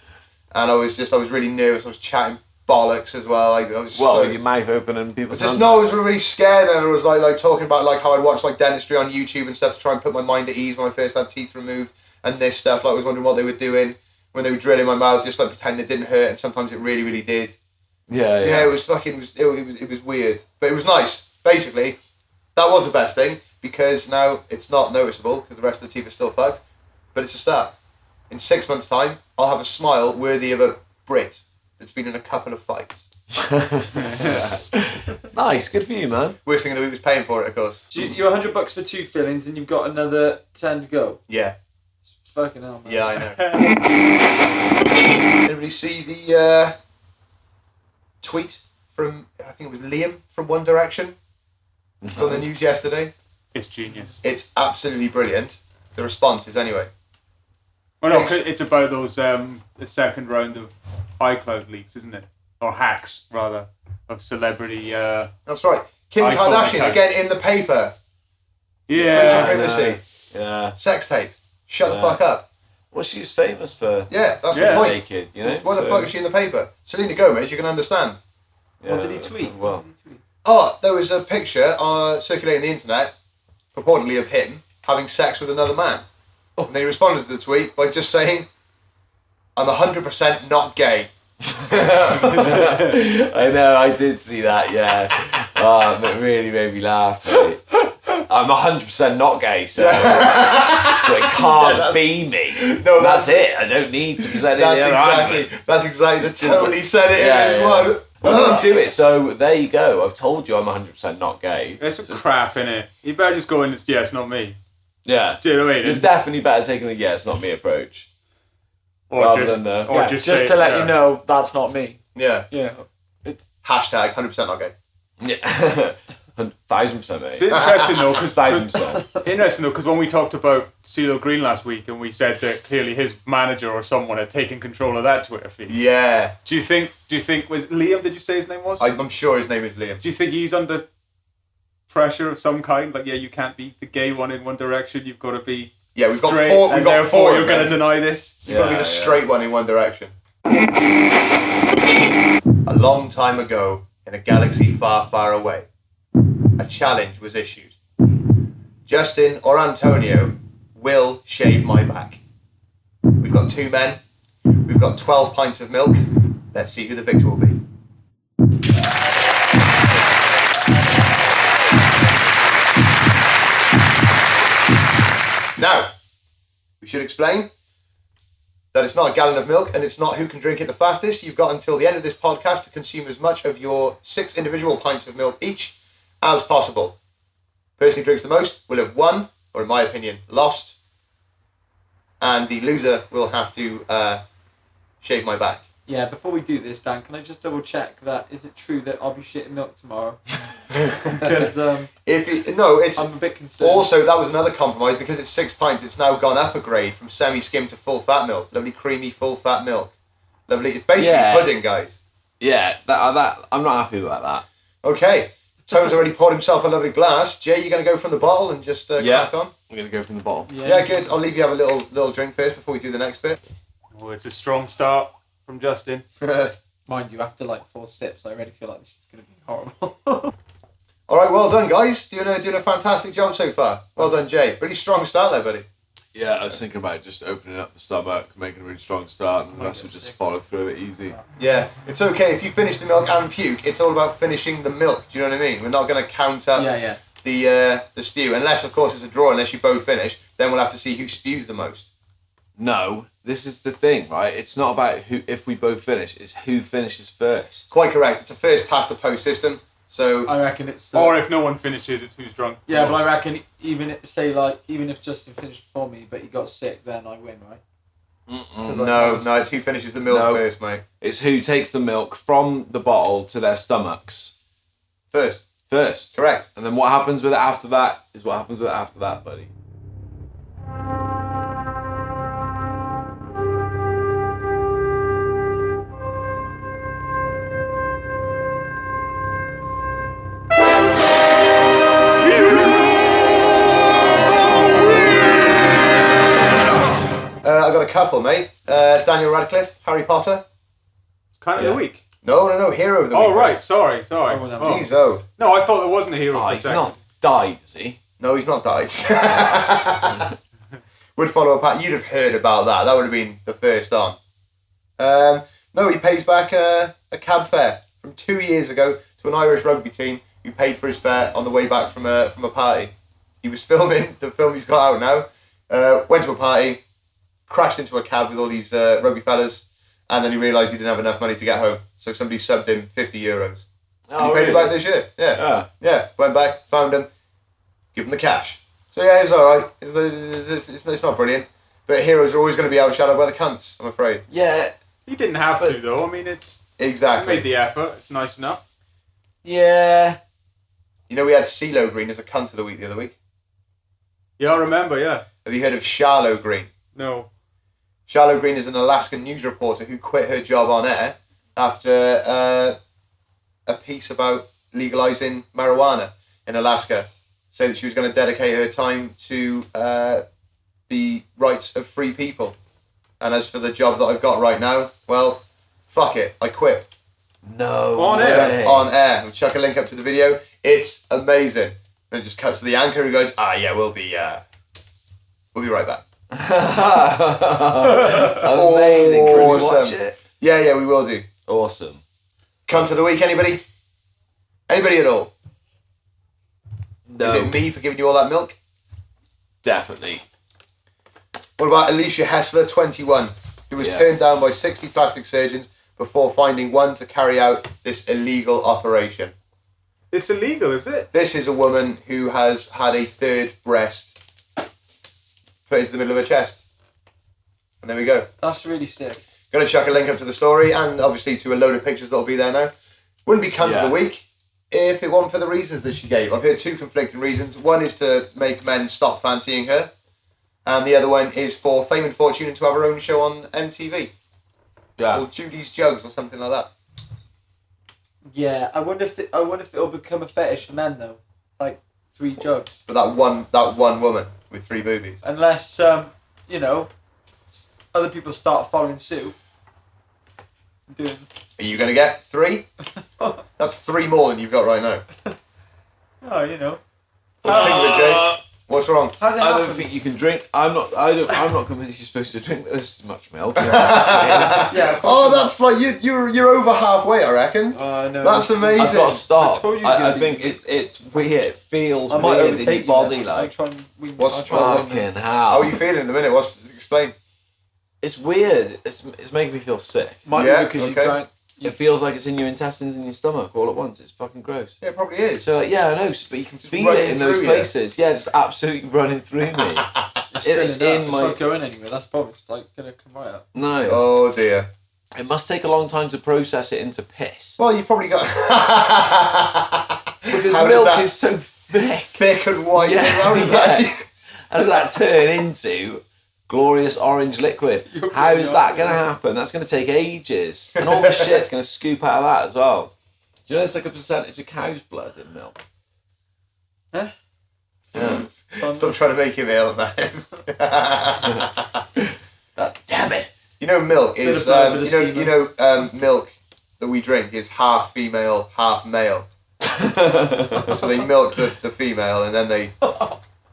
And I was really nervous. I was chatting bollocks as well. Like, I was with your mouth open and people. I was really scared. And I was like talking about like how I'd watch like dentistry on YouTube and stuff to try and put my mind at ease when I first had teeth removed and this stuff. Like I was wondering what they were doing when they were drilling my mouth, just like pretending it didn't hurt, and sometimes it really, really did. Yeah. It was fucking. It was weird, but it was nice. Basically, that was the best thing because now it's not noticeable because the rest of the teeth are still fucked, but it's a start. In 6 months' time, I'll have a smile worthy of a Brit that's been in a couple of fights. Nice, good for you, man. Worst thing of the week was paying for it, of course. You're $100 for 2 fillings, and you've got another 10 to go. Yeah. Fucking hell, man. Yeah, I know. Anybody see the tweet from, I think it was Liam from One Direction? From the news yesterday? It's genius. It's absolutely brilliant. The responses, anyway. Well, no, 'cause it's about those the second round of iCloud leaks, isn't it? Or hacks, rather, of celebrity. That's right. Kim iPhone Kardashian, account. again in the paper. Yeah. Privacy. Yeah. Sex tape. Shut the fuck up. Well, she's famous for Yeah, that's Yeah. the point. naked, you know. Why the fuck is she in the paper? Selena Gomez, you can understand. What did he tweet? Well, Oh, there was a picture circulating the internet, purportedly of him having sex with another man. And then he responded to the tweet by just saying, I'm 100% not gay. I know, I did see that. Yeah. It really made me laugh, mate. I'm 100% not gay, so it can't be me. No, that's it. I don't need to present any other angle. That's exactly the tone he said it in Yeah, as yeah. well. Well, do it. So there you go. I've told you I'm 100% not gay. There's some So crap innit? You better just go in and yeah, it's not me. Yeah. Do you know what I You're mean? definitely better taking the yeah, it's not me approach. Or rather just, than the- or Yeah, just, just say, to let yeah. you know, that's not me. Yeah. Yeah. It's Hashtag 100% not gay. Yeah. 1,000%, mate. It's interesting though, because 1,000%. interesting though, because when we talked about CeeLo Green last week, and we said that clearly his manager or someone had taken control of that Twitter feed. Yeah. Do you think was Liam? Did you say his name was? I'm sure his name is Liam. Do you think he's under pressure of some kind? Like, yeah, you can't be the gay one in One Direction. You've got to be Yeah, we've got straight, 4. We've and got therefore 4. you're going to deny this. You've got to be the Yeah, straight one in One Direction. A long time ago, in a galaxy far, far away, a challenge was issued Justin or Antonio will shave my back. We've got 2 men. We've got 12 pints of milk. Let's see who the victor will be. Now, we should explain that it's not a gallon of milk and it's not who can drink it the fastest. You've got until the end of this podcast to consume as much of your 6 individual pints of milk each as possible. Person who drinks the most will have won, or in my opinion, lost. And the loser will have to shave my back. Yeah, before we do this, Dan, can I just double check that is it true that I'll be shitting milk tomorrow? Because I'm a bit concerned. Also, that was another compromise because it's 6 pints. It's now gone up a grade from semi-skim to full fat milk. Lovely creamy full fat milk. Lovely. It's basically pudding, guys. Yeah, that I'm not happy about that. Okay. Tone's already poured himself a lovely glass. Jay, you going to go from the bottle and just crack on? I'm going to go from the bottle. Yeah, good. I'll leave you have a little drink first before we do the next bit. Oh, it's a strong start from Justin. Mind you, after like 4 sips, I already feel like this is going to be horrible. All right, well done, guys. Doing a fantastic job so far. Well done, Jay. Really strong start there, buddy. Yeah, I was thinking about just opening up the stomach, making a really strong start, and the rest will just follow through it easy. Yeah, it's okay if you finish the milk and puke. It's all about finishing the milk. Do you know what I mean? We're not going to count up the spew, unless, of course, it's a draw. Unless you both finish, then we'll have to see who spews the most. No, this is the thing, right? It's not about who if we both finish. It's who finishes first. Quite correct. It's a first past the post system. So I reckon it's... Or if no one finishes, it's who's drunk. Yeah, but I reckon even if Justin finished before me, but he got sick, then I win, right? No, it's who finishes the milk first, mate. It's who takes the milk from the bottle to their stomachs. First. Correct. And then what happens with it after that is what happens with it after that, buddy. I got a couple, mate. Daniel Radcliffe, Harry Potter. It's kind of the week. No, hero of the week. Oh, right. Sorry. Jeez, oh. No, I thought there wasn't a hero for a He's second. not died, is he? No, he's not died. Would follow a path. You'd have heard about that. That would have been the first on. No, he pays back a cab fare from 2 years ago to an Irish rugby team who paid for his fare on the way back from a party. He was filming the film he's got out now. Went to a party, crashed into a cab with all these rugby fellas, and then he realised he didn't have enough money to get home. So somebody subbed him €50. And he paid it back this year. Yeah. Went back, found him, give him the cash. So yeah, it's alright. It's not brilliant. But heroes are always going to be outshadowed by the cunts, I'm afraid. Yeah. He didn't have to, though. I mean, Exactly. He made the effort. It's nice enough. Yeah. You know, we had CeeLo Green as a cunt of the week the other week. Yeah, I remember, yeah. Have you heard of Charlo Green? No. Charlo Green is an Alaskan news reporter who quit her job on air after a piece about legalising marijuana in Alaska. Say that she was going to dedicate her time to the rights of free people. And as for the job that I've got right now, well, fuck it, I quit. No. On way. air. On air. We'll chuck a link up to the video. It's amazing. And it just cuts to the anchor who goes, we'll be right back. Amazing. Can we watch Awesome. it? Yeah, we will do. Awesome. Cunt of the week, anybody? Anybody at all? No. Is it me for giving you all that milk? Definitely. What about Alicia Hessler, 21, who was turned down by 60 plastic surgeons before finding one to carry out this illegal operation? It's illegal, is it? This is a woman who has had a third breast put into the middle of her chest. And there we go. That's really sick. Going to chuck a link up to the story and obviously to a load of pictures that'll be there now. Wouldn't be cunt of the week if it wasn't for the reasons that she gave. I've heard 2 conflicting reasons. One is to make men stop fancying her, and the other one is for fame and fortune and to have her own show on MTV. Yeah. Or Judy's Jugs or something like that. Yeah, I wonder if it'll become a fetish for men though, like 3 jugs. But that one woman with 3 boobies. Unless other people start following suit. Doing. Are you going to get 3? That's 3 more than you've got right now. Oh, What do you think of it, Jay? What's wrong? How's it I don't happen? think you can drink. I'm not convinced you're supposed to drink this much milk. Yeah. Oh, that's like you're over halfway, I reckon. Oh no. That's amazing. I've got to stop. I told you I you think it's weird. It feels I might weird in overtake your you body. then. Like, What's fucking How hell. are you feeling in the minute? Explain? It's weird. It's making me feel sick. Might Yeah, be because okay. you drank. It feels like it's in your intestines and your stomach all at once. It's fucking gross. Yeah, it probably is. So yeah, I know, but you can feel running it in those through you. places. Yeah, just absolutely running through me. It's in It's my not going anywhere. That's probably it's like gonna come right up. no. Oh dear. It must take a long time to process it into piss Well, you've probably got because How does milk that- is so thick. thick and white. Yeah, How does yeah. that? How does that turn into glorious orange liquid? You're How really is that awesome. going to happen? That's going to take ages, and all this shit's going to scoop out of that as well. Do you know it's like a percentage of cow's blood in milk? Huh? Yeah. Stop trying to make him ill, man. Damn it! You know, milk is Bit of blood, you know milk that we drink is half female, half male. So they milk the female and then they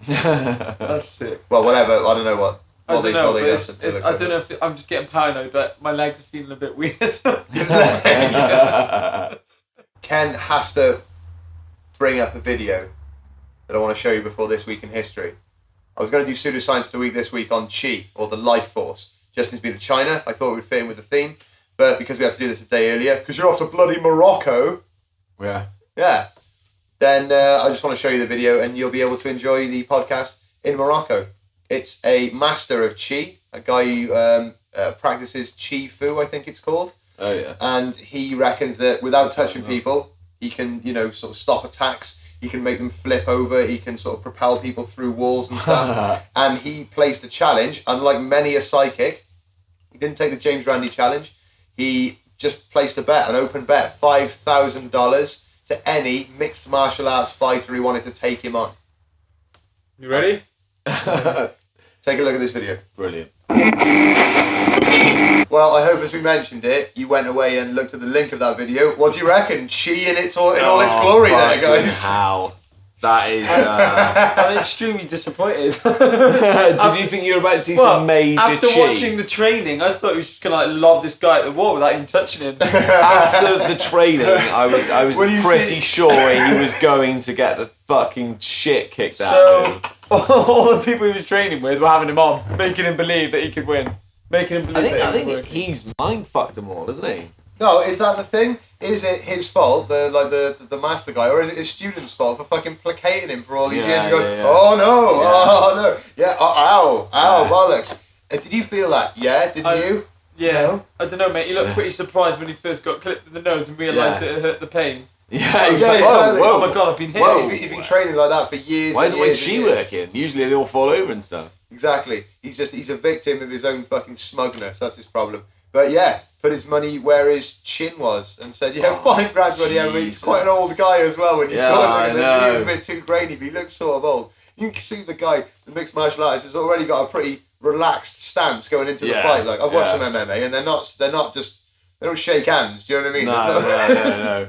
That's sick. well whatever I don't know what. I don't know, but do. I don't know if I'm just getting paranoid, but my legs are feeling a bit weird. Ken has to bring up a video that I want to show you before this week in history. I was going to do pseudoscience of the week this week on Qi, or the life force. Justin's been to China. I thought it would fit in with the theme, but because we had to do this a day earlier, because you're off to bloody Morocco, Yeah. then I just want to show you the video and you'll be able to enjoy the podcast in Morocco. It's a master of Qi, a guy who practices Qi Fu, I think it's called. Oh yeah. And he reckons that without touching people, he can, sort of stop attacks. He can make them flip over. He can sort of propel people through walls and stuff. And he placed a challenge, unlike many a psychic. He didn't take the James Randi challenge. He just placed a bet, an open bet, $5,000 to any mixed martial arts fighter he wanted to take him on. You ready? Take a look at this video. Brilliant. Well, I hope as we mentioned it, you went away and looked at the link of that video. What do you reckon? Qi in all its glory there, guys. How? That is. I'm extremely disappointed. Did you think you were about to see some major after Qi? watching the training, I thought he was just gonna lob this guy at the wall without even touching him. After the training, I was When you pretty see- sure he was going to get the fucking shit kicked out of So him. all the people he was training with were having him on, making him believe that he could win, making him believe I that he think could win. he's mind fucked them all, isn't he? No, is that the thing? Is it his fault, the master guy, or is it his student's fault for fucking placating him for all these years and going, Yeah. oh no, Yeah. oh no, yeah, ow, Yeah. bollocks. Did you feel that? Yeah, didn't you? Yeah, No? I don't know, mate. You looked pretty surprised when he first got clipped in the nose and realised Yeah. it hurt the pain. Yeah, he was Yeah, like, exactly. whoa, Oh my god, I've been hit. Well, he's been training like that for years. Why and isn't when years she and years. working? Usually they all fall over and stuff. Exactly. He's a victim of his own fucking smugness. That's his problem. But yeah, put his money where his chin was and said, yeah, $5,000 money. I mean, he's quite an old guy as well. When you Yeah, saw him, I and he know. was a bit too grainy, but he looks sort of old. You can see the guy, the mixed martial artist, has already got a pretty relaxed stance going into the Yeah, fight. Like I've watched yeah. some MMA, and they don't shake hands. Do you know what I mean? No, There's no.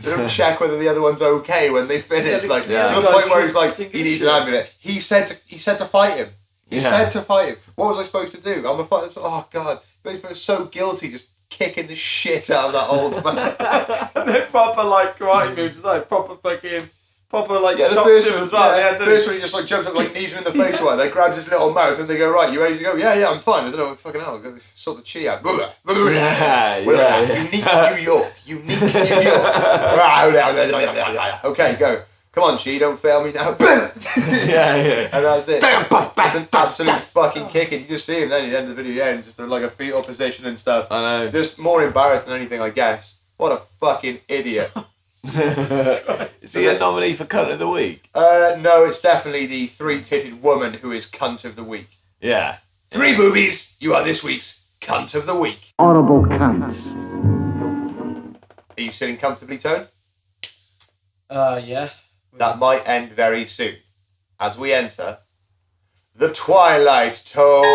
They don't check whether the other one's okay when they finish. Yeah, Like yeah. to the Yeah. point where he's like, Think he of needs shit. an ambulance. He said to fight him. He Yeah. said to fight him. What was I supposed to do? I'm a fighter. Oh god, I feel so guilty just kicking the shit out of that old man. And then proper like karate moves as well, proper like Yeah, the chops first him one, as well. yeah, Yeah, first one he just like jumps up like knees him in the face one. They grabs his little mouth and they go, right, you ready to go? Yeah, I'm fine. I don't know what fucking hell. Sort the chi out. Yeah. Unique New York. Unique New York. Okay, go. Come on, Chi, don't fail me now. Yeah. And that's it. It's an absolute fucking kick, and you just see him then at the end of the video, yeah, in just like a fetal position and stuff. I know. Just more embarrassed than anything, I guess. What a fucking idiot. Is he a nominee for cunt of the week? No, it's definitely the three-titted woman who is cunt of the week. Yeah. 3 boobies, you are this week's cunt of the week. Honourable cunt. Are you sitting comfortably, Tone? yeah. That might end very soon, as we enter the Twilight Tone.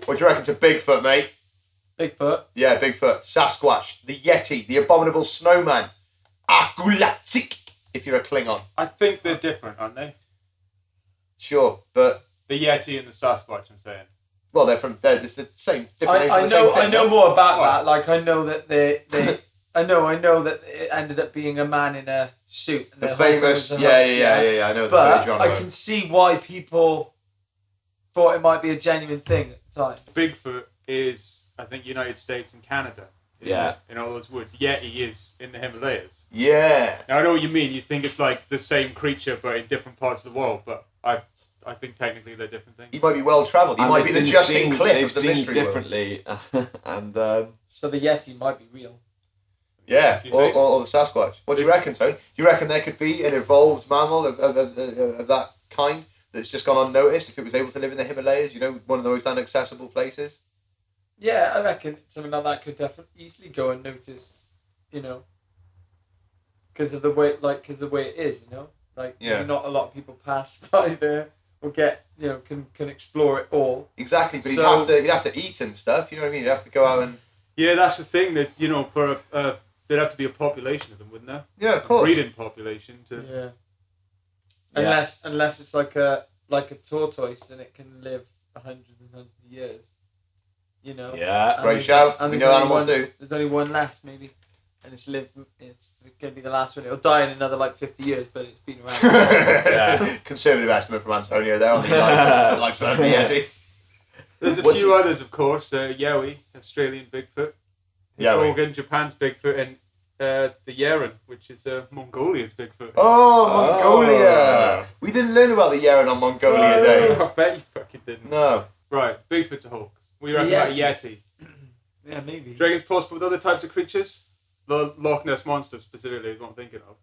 What do you reckon to Bigfoot, mate. Bigfoot. Yeah, Bigfoot. Sasquatch. The Yeti. The Abominable Snowman. Akulatsik, if you're a Klingon. I think they're different, aren't they? Sure, but... The Yeti and the Sasquatch, I'm saying. Well, it's the same, different name for I the same know. thing. I know no? more about What? that. Like I know that they I know that it ended up being a man in a suit. And The whole thing famous... was a Yeah, hoax, I know the But page you're on I about. can see why people thought it might be a genuine thing at the time. Bigfoot is, I think, United States and Canada. isn't Yeah. it? In all those woods. Yeti is in the Himalayas. Yeah. Now, I know what you mean. You think it's like the same creature, but in different parts of the world. But I think technically they're different things. He might be well travelled. He And might be they've the been Justin seen- Cliff they've of the seen mystery world. differently, and So the Yeti might be real. Yeah, You or think? the Sasquatch. What do you reckon, Tone? Do you reckon there could be an evolved mammal of that kind that's just gone unnoticed if it was able to live in the Himalayas? You know, one of the most inaccessible places? Yeah, I reckon something like that could definitely easily go unnoticed. You know, because of the way, it is. You know, like Yeah. maybe not a lot of people pass by there or get can explore it all. Exactly, but So- you'd have to eat and stuff. You know what I mean? You'd have to go out and Yeah, that's the thing. That for there'd have to be a population of them, wouldn't there? yeah, of A course. breeding population to. Yeah. Unless it's like a tortoise and it can live hundreds and hundreds of years. You know. yeah, And Great there's- shout. and We there's know only animals one- do. There's only one left, maybe, and it's gonna be the last one. It'll die in another 50 years, but it's been around. Yeah. Conservative estimate from Antonio there on the lifespan of the Yeti. There's a What's few others, of course. Yowie, Australian Bigfoot. Yowie. Morgan, Japan's Bigfoot, and the Yeren, which is Mongolia's Bigfoot. Oh, Mongolia! Oh. We didn't learn about the Yeren on Mongolia Day. I bet you fucking didn't. No. Right, Bigfoot's a hoax. We reckon about a Yeti. Yeti. Yeah, maybe. Do you reckon it's possible with other types of creatures? The Loch Ness Monster specifically is what I'm thinking of.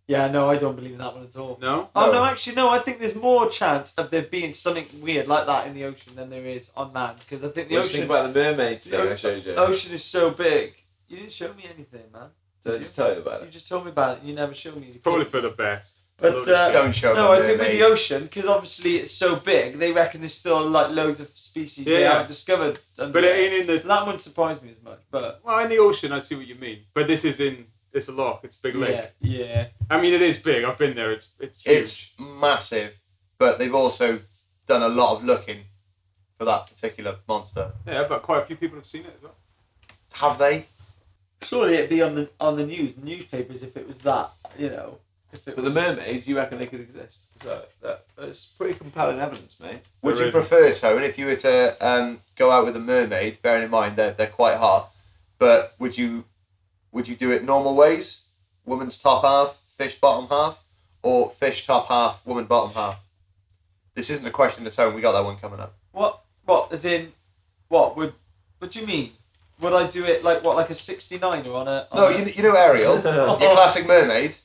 Yeah, no, I don't believe in that one at all. No? Oh No. no, actually no. I think there's more chance of there being something weird like that in the ocean than there is on land, because I think the what do you think ocean, about the mermaids thing I showed you? ocean is so big. You didn't show me anything, man. Did I just tell you about You it? just told me about it. You never showed me. as a Probably kid. for the best. But, A load of shit. Don't show No, them I think with mermaid. the ocean, because obviously it's so big, they reckon there's still like loads of species they Yeah. haven't discovered. But it ain't in So the... that wouldn't surprise me as much. But Well, in the ocean, I see what you mean. But this is in... It's a loch. It's a big lake. yeah. I mean, it is big. I've been there. It's huge. It's massive, but they've also done a lot of looking for that particular monster. Yeah, but quite a few people have seen it as well. Have they? Surely it'd be on the newspapers if it was that. If it But the mermaids, you reckon they could exist? So that's pretty compelling evidence, mate. Would There you is. prefer, Tone, if you were to go out with a mermaid, bearing in mind they're quite hot, but would you do it normal ways? Woman's top half, fish bottom half, or fish top half, woman bottom half? This isn't a question to Tone, we got that one coming up. What? As in, what would? What do you mean? Would I do it like a 69 or on a? No, you know Ariel, your classic mermaid.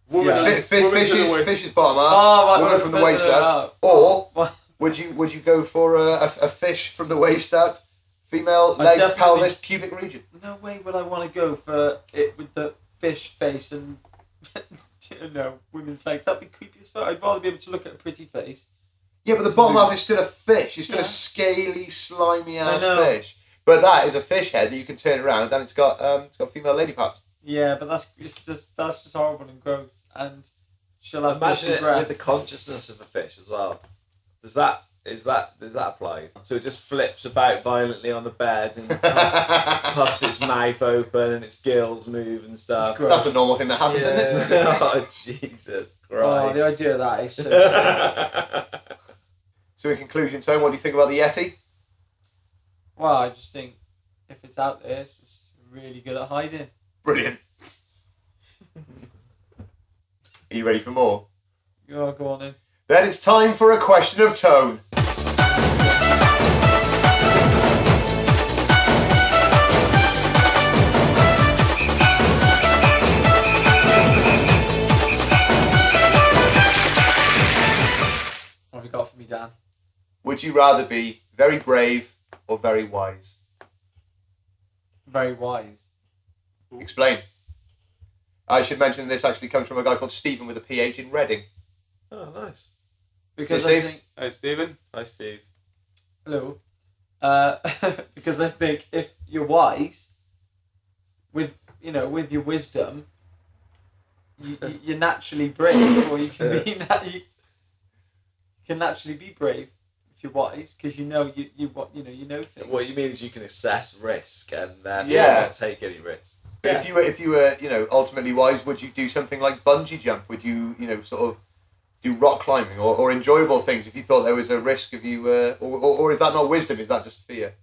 Woman, Yeah. woman to the waist. Fish's bottom half, Oh, right, woman right, from the right, waist right, up. right. Or What? would you go for a fish from the waist up, female I legs, definitely- pelvis, pubic region? No way would I want to go for it with the fish face and women's legs. That'd be creepy as fuck. I'd rather be able to look at a pretty face. Yeah, but the bottom half is still a fish. It's still Yeah. a scaly, slimy ass I know. fish. But that is a fish head that you can turn around, and it's got female lady parts. Yeah, but that's just horrible and gross. And she'll have Imagine fishy it breath. with the consciousness of a fish as well. Does that apply? So it just flips about violently on the bed and puffs its mouth open and its gills move and stuff. It's gross. That's the normal thing that happens, isn't it? Oh Jesus Christ! Oh, the idea of that is so sad. So, in conclusion, Tone, what do you think about the Yeti? Well, I just think if it's out there, it's just really good at hiding. Brilliant. Are you ready for more? Oh, go on then. Then it's time for a question of Tone. What have you got for me, Dan? Would you rather be very brave or very wise? Very wise. Explain. I should mention this actually comes from a guy called Stephen with a PH in Reading. Oh, nice. Because Yeah, I Steve? think... Hey, Stephen. Hi, Steve. Hello. Because I think if you're wise, with your wisdom, you're naturally brave, or you can be you can naturally be brave if you're wise, because you know things. What you mean is you can assess risk and then Yeah. not take any risks. But Yeah. if you were ultimately wise, would you do something like bungee jump? Would you sort of do rock climbing or enjoyable things if you thought there was a risk of you or is that not wisdom? Is that just fear?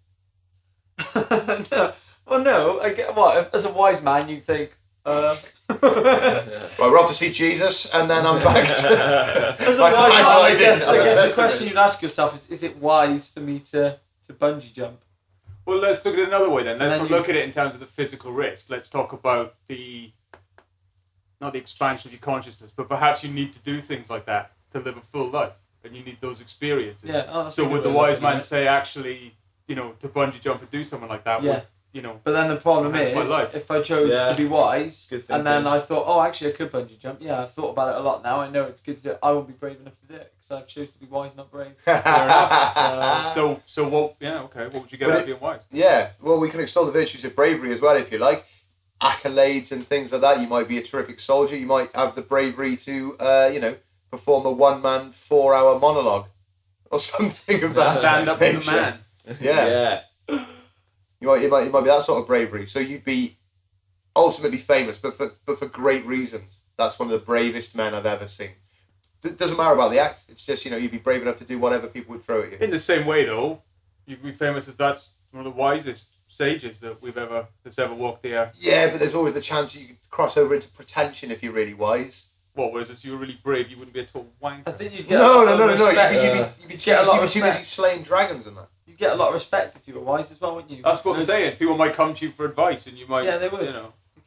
No. Well, no. I get what as a wise man you think. Right, we're off to see Jesus, and then I'm back to. As a Back wise to man, hang I gliding guess and the assessment. question you'd ask yourself is it wise for me to bungee jump? Well, let's look at it another way then. Let's And not then look at it in terms of the physical risk. Let's talk about not the expansion of your consciousness, but perhaps you need to do things like that to live a full life, and you need those experiences. Yeah. Oh, that's a So good would the way of wise looking man at it. say, actually, to bungee jump and do something like that? Yeah. Would, But then the problem That's my is, life. if I chose Yeah. to be wise, Good and then thinking. I thought, oh, actually, I could bungee jump. Yeah, I've thought about it a lot now. I know it's good to do it. I won't be brave enough to do it because I've chosen to be wise, not brave. fair enough. So what? Yeah, okay. What would you get But out of being wise? Yeah, well, we can extol the virtues of bravery as well, if you like. Accolades and things like that. You might be a terrific soldier. You might have the bravery to, perform a one-man 4-hour monologue or something of that. Stand up to the nature. man. Yeah. It might be that sort of bravery. So you'd be ultimately famous, but for great reasons. That's one of the bravest men I've ever seen. Doesn't matter about the act. It's just you'd be brave enough to do whatever people would throw at you. In the same way, though, you'd be famous as that's one of the wisest sages that's ever walked the earth. Yeah, but there's always the chance you could cross over into pretension if you're really wise. What, whereas if you were really brave, you wouldn't be a total wanker. I think you'd get No. a lot of respect. You'd be Get a lot of too respect. busy slaying dragons and that. You'd get a lot of respect if you were wise as well, wouldn't you? That's what I'm saying. People might come to you for advice, and you might, Yeah, they would.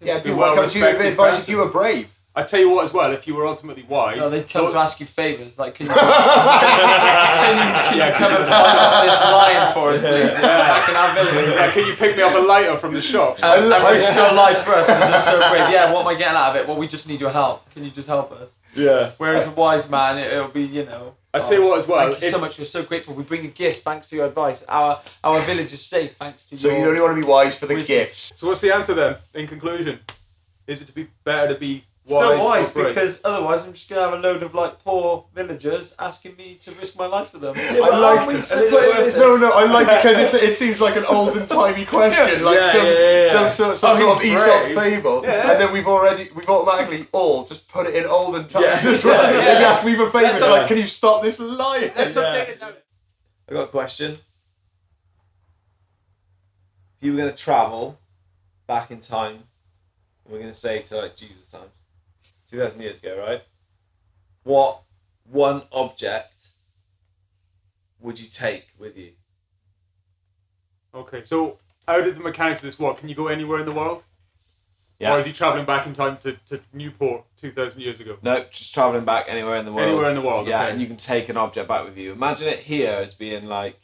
Yeah, be people well might come to you with respected advice if person. you were brave. I tell you what, as well, if you were ultimately wise, No, they'd come those- to ask you favours, like, can you come and fight off this lion for us, please? It's attacking our village. yeah, can you pick me up a lighter from the shops? And risk your life for us because you're so brave. Yeah, what am I getting out of it? Well, we just need your help. Can you just help us? Yeah. Whereas a wise man, it'll be, I tell you what, as well, Thank you if- so much. We're so grateful. We bring you gifts thanks to your advice. Our village is safe thanks to So your... you only want to be wise for the wisdom. gifts. So what's the answer then? In conclusion, is it to be better to be wise? Still wise or brave? because otherwise I'm just gonna have a load of poor villagers asking me to risk my life for them. I like because it seems like an old and timey question, like some sort of he's Aesop brave. fable, Yeah. and then we've automatically all just put it in olden times as well. Yeah. They ask me for favours, That's like, can you stop this lying? Let's update it now. I got a question. If you were going to travel back in time, we're going to say to Jesus times, 2,000 years ago, right? What one object would you take with you? Okay, so how does the mechanics of this work? Can you go anywhere in the world? Yeah. Or is he travelling back in time to Newport 2,000 years ago? No, just travelling back anywhere in the world. Anywhere in the world, Yeah, okay. and you can take an object back with you. Imagine it here as being like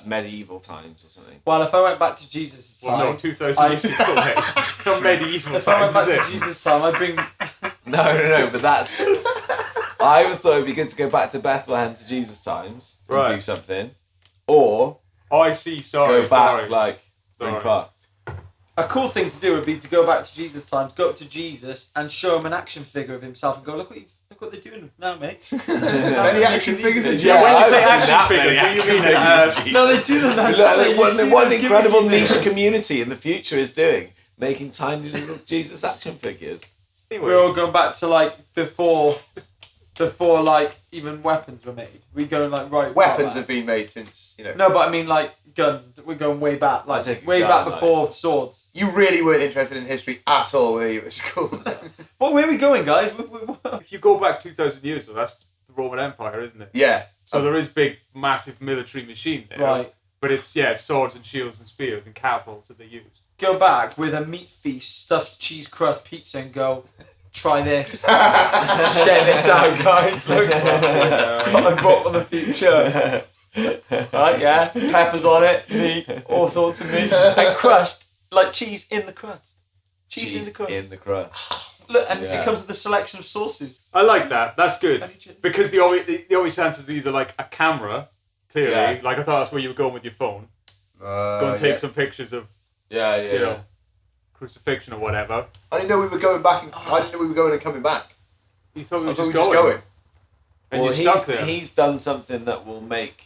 medieval times or something. Well, if I went back to Jesus' Well, no, time, 2,000 years ago, mate. Not medieval if I went times, back is to it? Jesus' time, I'd bring... No, but that's... I even thought it'd be good to go back to Bethlehem to Jesus times and Right. do something. Or Oh, I see, sorry. go back sorry. really Sorry. far. A cool thing to do would be to go back to Jesus' times, go up to Jesus and show him an action figure of himself and go, look what they're doing now, mate. Many action figures. Yeah, when you I say haven't seen action that figure, many do you mean action figures. No, they do them now. Look, don't they? You what see what those an incredible gimmicky niche things. community in the future is doing, making tiny little Jesus action figures. We're all going back to before even weapons were made. We go right. Weapons back. have been made since No, but I mean guns. We're going way back, I take a way gun, back before swords. You really weren't interested in history at all, were you, at school? Well, where are we going, guys? If you go back 2,000 years, though, that's the Roman Empire, isn't it? Yeah. So there is big, massive military machine there. Right. But it's, swords and shields and spears and catapults that they used. Go back with a meat feast, stuffed cheese crust pizza, and go. Try this. Check this out, guys. Look what I brought for the future. Right, yeah. Peppers on it, meat, all sorts of meat, and crust like cheese in the crust. Cheese in the crust. In the crust. Look, and Yeah. it comes with a selection of sauces. I like that. That's good. Honey chicken. Because the obvious answers these are like a camera Clearly, Yeah. like I thought that's where you were going with your phone. Go and take some pictures of Yeah, you know crucifixion or whatever. I didn't know we were going back. I didn't know we were going and coming back. You thought we I were thought just we were going, just going. and well, you stuck there. he's done something that will make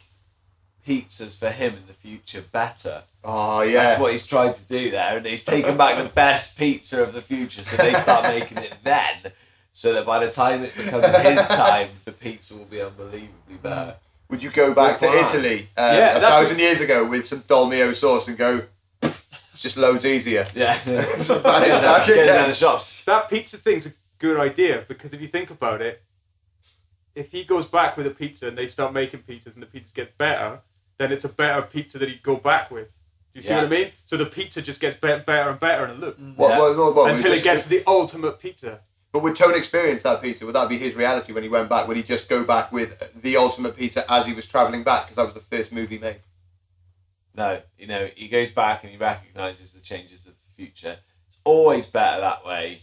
pizzas for him in the future better. Oh yeah. That's what he's tried to do there, and he's taken back the best pizza of the future, so they start making it then, so that by the time it becomes his time, the pizza will be unbelievably better. Would you go back to Wow. Italy Yeah, a that's 1,000 years ago with some Dolmio sauce and go? It's just loads easier. Yeah. Get Get it down the shops. That pizza thing's a good idea because if you think about it, if he goes back with a pizza and they start making pizzas and the pizzas get better, then it's a better pizza that he'd go back with. Do you see Yeah. what I mean? So the pizza just gets better and better in a loop until it gets to the ultimate pizza. But would Tone experience that pizza? Would that be his reality when he went back? Would he just go back with the ultimate pizza as he was travelling back? Because that was the first movie made. No, he goes back and he recognises the changes of the future. It's always better that way.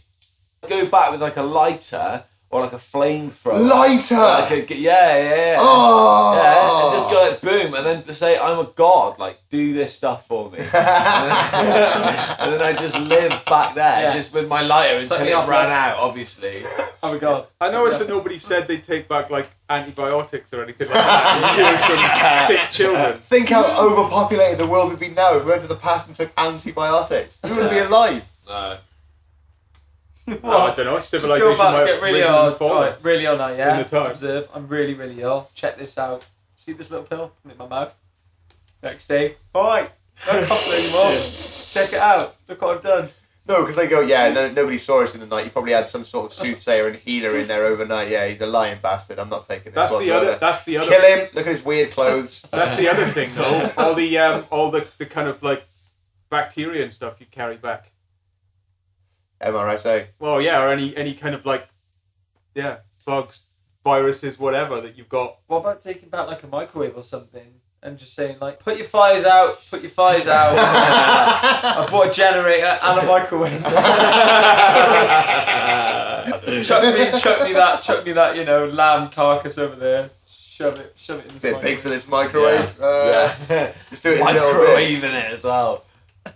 Go back with like a lighter or like a flamethrower. Lighter! Like yeah. Oh! Yeah, and just go like boom, and then say, I'm a god, like, do this stuff for me. and then I just live back there, just with my lighter until Set me it off, ran like- out, obviously. Oh my god. I noticed that nobody said they'd take back like antibiotics or anything like that. Cures some sick children. Think how overpopulated the world would be now if we went to the past and took antibiotics. We wouldn't be alive. No. Well, I don't know. Civilization Go back, might get really risen ill. and fallen. Right, really ill now, yeah? In the time. Observe, I'm really, really ill. Check this out. See this little pill? Put it in my mouth. Next day. Alright, no cough anymore. Check it out. Look what I've done. No, because they go, yeah, nobody saw us in the night. You probably had some sort of soothsayer and healer in there overnight. Yeah, he's a lying bastard. I'm not taking it. That's the other. That's the other. Kill him. Look at his weird clothes. That's the other thing, though. All the kind of like bacteria and stuff you carry back. MRSA. Well, yeah, or any kind of like, yeah, bugs, viruses, whatever that you've got. What about taking back like a microwave or something and just saying like, put your fires out, put your fires out. I bought a generator and a microwave. chuck me that, lamb carcass over there. Shove it in this Bit microwave. big for this microwave. Yeah. Just do it in little Microwaving bits. it as well.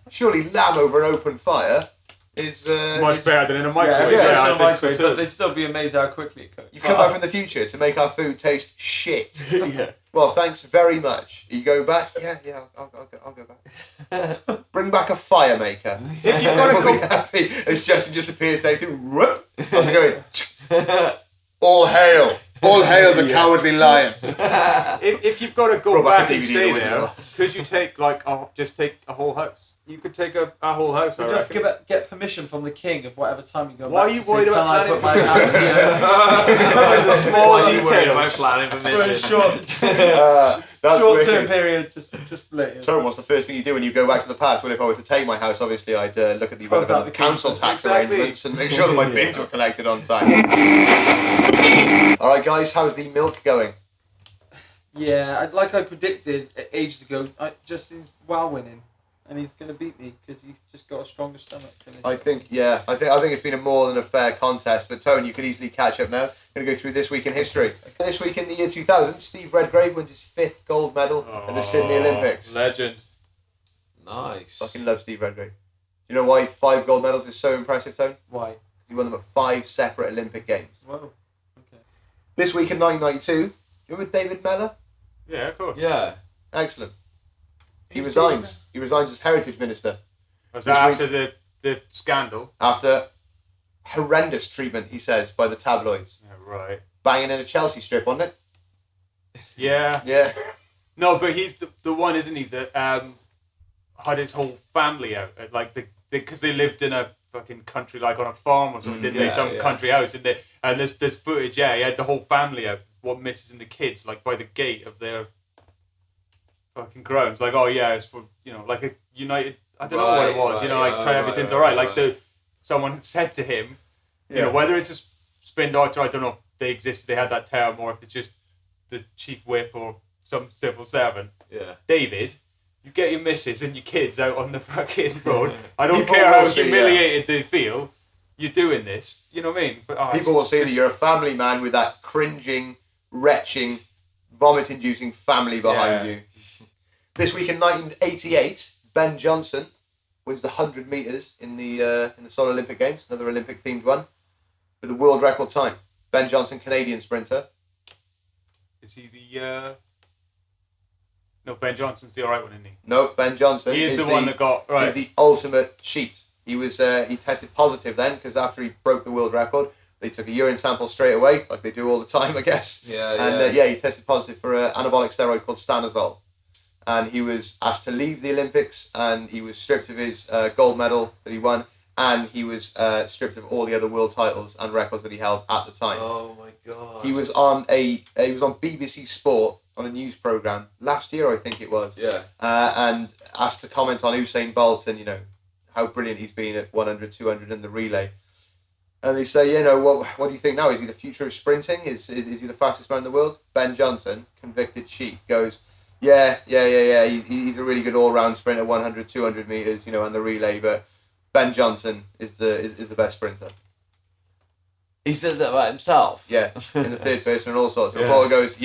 Surely lamb over an open fire is... Much better than in a microwave. yeah, Yeah, it's I in a think so microwave, too. but they'd still be amazed how quickly it cooks. You've come back from the future to make our food taste shit. Yeah. Well, thanks very much. Are you going back? Yeah, I'll go back. Bring back a fire maker. If you've got to We'll be go, happy as Justin just appears next to him. Whoop. How's it going? All hail. All hail the cowardly lion. if you've got to go Brought back back a and DVD stay of Wizard there, of Oz. could you take just take a whole house? You could take a whole house. You'd I have to reckon. get permission from the king of whatever time you go Why back are you to say, worried can about I put my planning house here? The small Why are you worried about details. planning For a permission? That's short-term wicked. period, just later. Tone, what's the first thing you do when you go back to the past? Well, if I were to take my house, obviously I'd look at the Contact relevant the council council. tax Exactly. arrangements and make sure that my bins were collected on time. All right, guys, how's the milk going? Yeah, like I predicted ages ago, Justin's well winning, and he's going to beat me because he's just got a stronger stomach. Than I think it's been a more than a fair contest. But Tone, you could easily catch up now. I'm going to go through this week in history. This week in the year 2000, Steve Redgrave wins his 5th gold medal at the Sydney Olympics. Legend. Nice. Fucking love Steve Redgrave. Do you know why 5 gold medals is so impressive, Tone? Why? He won them at 5 separate Olympic Games. Whoa. Okay. This week in 1992, you remember David Mellor? Yeah, of course. Yeah. Excellent. He Who's resigns. He resigns as Heritage Minister Was This that after the scandal? after horrendous treatment, he says, by the tabloids. Yeah, right. Banging in a Chelsea strip, wasn't it? Yeah. Yeah. No, but he's the one, isn't he, that had his whole family out, because they lived in a fucking country, like on a farm or something, didn't they? yeah, Some yeah. country house, and there's footage. Yeah, he had the whole family out, what misses and the kids, like by the gate of their fucking grounds. Like, oh yeah, it's for, like a United. I don't know what it was. Try everything's alright. Like someone had said to him, whether it's a spin doctor, I don't know if they existed, they had that term, or if it's just the chief whip or some civil servant. Yeah. David, you get your missus and your kids out on the fucking road. I don't People care how will see, humiliated they feel. You're doing this. You know what I mean? But People will see that you're a family man with that cringing, retching, vomit-inducing family behind Yeah. you. This week in 1988, Ben Johnson wins the 100 metres in the Seoul Olympic Games, another Olympic-themed one, with a world record time. Ben Johnson, Canadian sprinter. Is he the? No, Ben Johnson's the alright one, isn't he? No, Ben Johnson He is the one that got right. is the ultimate cheat. He was he tested positive then because after he broke the world record, they took a urine sample straight away, like they do all the time, I guess. And he tested positive for an anabolic steroid called stanozol. And he was asked to leave the Olympics, and he was stripped of his gold medal that he won, and he was stripped of all the other world titles and records that he held at the time. Oh my god. He was on BBC Sport on a news program last year, I think it was. Yeah. And asked to comment on Usain Bolt and how brilliant he's been at 100, 200 in the relay. And they say, what do you think now? Is he the future of sprinting? Is he the fastest man in the world? Ben Johnson, convicted cheat, goes, yeah. He's a really good all-round sprinter, 100, 200 metres, and the relay. But Ben Johnson is the best sprinter. He says that about himself. Yeah, in the third person and all sorts. The Yeah. reporter goes,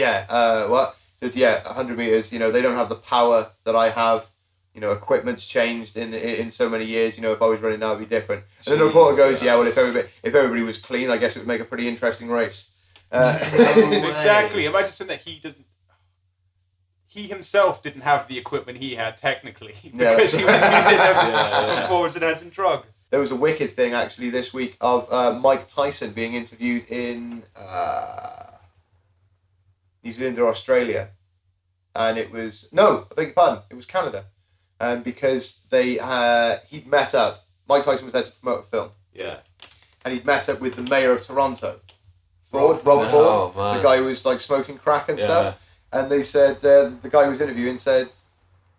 what? Says, 100 metres, they don't have the power that I have. Equipment's changed in so many years. If I was running now, it'd be different. And then the reporter goes, if everybody was clean, I guess it would make a pretty interesting race. Exactly. Imagine saying that he himself didn't have the equipment he had technically because he was using a performance-enhancing drug. There was a wicked thing actually this week of Mike Tyson being interviewed in New Zealand or Australia, and it was I beg your pardon, it was Canada, because he'd met up. Mike Tyson was there to promote a film. Yeah. And he'd met up with the mayor of Toronto, Rob Oh, Ford, man. the guy who was like smoking crack and Yeah. stuff. And they said, the guy who was interviewing said,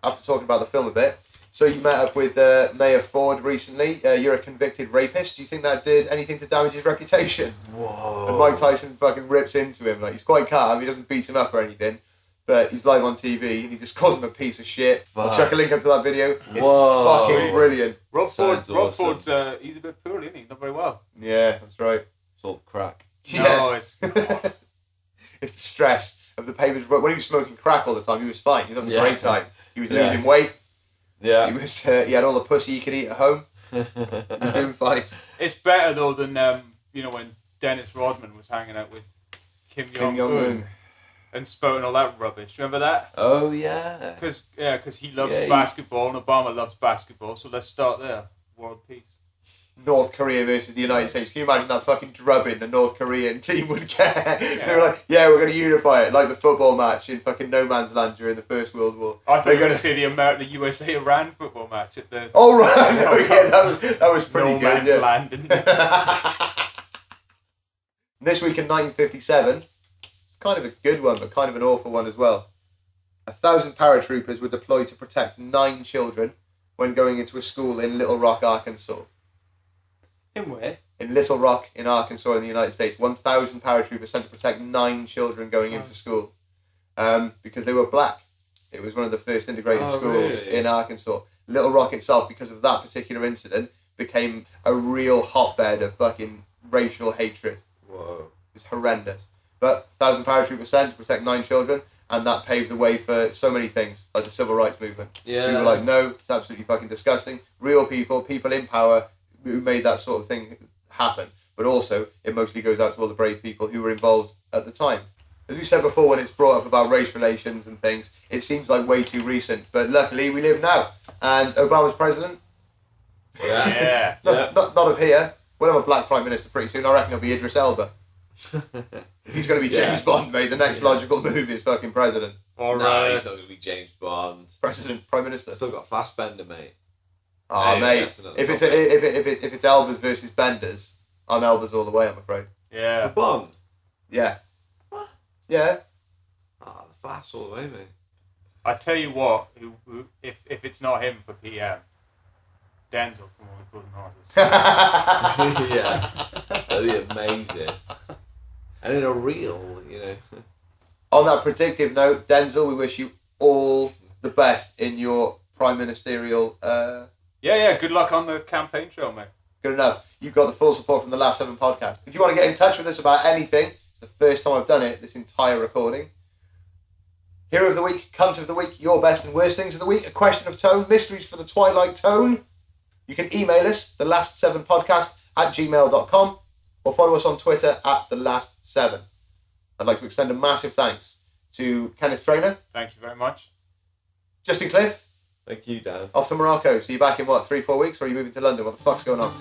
after talking about the film a bit, so you met up with Mayor Ford recently, you're a convicted rapist, do you think that did anything to damage his reputation? Whoa. And Mike Tyson fucking rips into him, like he's quite calm, he doesn't beat him up or anything, but he's live on TV and he just calls him a piece of shit. I'll Fuck. chuck a link up to that video, it's Whoa. fucking brilliant. Rob Sounds Ford's awesome. he's a bit poorly, isn't he? Not very well. Yeah, that's right. It's all crack. No, it's It's the stress of the papers. When he was smoking crack all the time, he was fine. He was having a Yeah. great time. He was Yeah. losing weight. Yeah. He was. He had all the pussy he could eat at home. He was doing fine. it's better though than when Dennis Rodman was hanging out with Kim Kim Jong Un Jong-un. and spouting all that rubbish. Remember that? Oh yeah. Because he loves Yeah, basketball and Obama loves basketball. So let's start there. World peace. North Korea versus the United States. Can you imagine that fucking drubbing the North Korean team would get? They were like, we're going to unify it, like the football match in fucking no man's land during the First World War. I thought you They're were going to say the USA-Iran football match at the Oh right, no, yeah, that was pretty no good. man's Yeah. land. And This week in 1957, it's kind of a good one, but kind of an awful one as well. 1,000 paratroopers were deployed to protect 9 children when going into a school in Little Rock, Arkansas. In where? In Little Rock, in Arkansas, in the United States, 1,000 paratroopers sent to protect 9 children going into school because they were black. It was one of the first integrated Oh, schools really? in Arkansas. Little Rock itself, because of that particular incident, became a real hotbed of fucking racial hatred. Whoa. It was horrendous. But 1,000 paratroopers sent to protect 9 children, and that paved the way for so many things, like the civil rights movement. Yeah. We were like, no, it's absolutely fucking disgusting. Real people in power who made that sort of thing happen. But also, it mostly goes out to all the brave people who were involved at the time. As we said before, when it's brought up about race relations and things, it seems like way too recent. But luckily, we live now. And Obama's president, Yeah. yeah. not of here. We'll have a black prime minister pretty soon. I reckon it'll be Idris Elba. If he's going to be James Yeah. Bond, mate, the next logical move is fucking president. Or No, he's not going to be James Bond. President, prime minister. Still got Fassbender, mate. Oh, Hey, mate. that's another If it's topic. if it's Elbers versus Benders, I'm Elbers all the way. I'm afraid. The yeah. Bond. Yeah. What? Yeah. Ah, the Fass all the way, mate. I tell you what, if it's not him for PM, Denzel from All the Golden Horses. Yeah. That'd be amazing. And in a real, On that predictive note, Denzel, we wish you all the best in your prime ministerial. Yeah. Good luck on the campaign trail, mate. Good enough. You've got the full support from the Last 7 podcast. If you want to get in touch with us about anything, it's the first time I've done it, this entire recording. Hero of the week, cunt of the week, your best and worst things of the week, a question of tone, mysteries for the twilight tone. You can email us, thelast7podcast@gmail.com, or follow us on Twitter @thelast7. I'd like to extend a massive thanks to Kenneth Trainer, Thank you very much. Justin Cliff, Thank you, Dan. off to Morocco. So you back in 3-4 weeks, or are you moving to London? What the fuck's going on?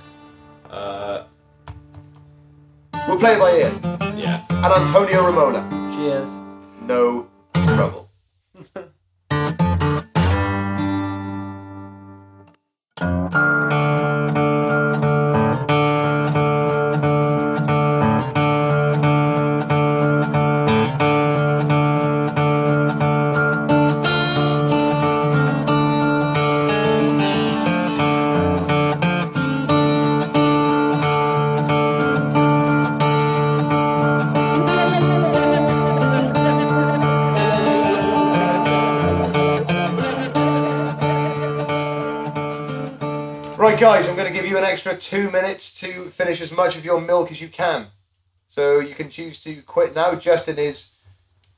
We'll play it by ear. Yeah. And Antonio Ramola. Cheers. No trouble. Right, guys, I'm going to give you an extra 2 minutes to finish as much of your milk as you can. So you can choose to quit now. Justin is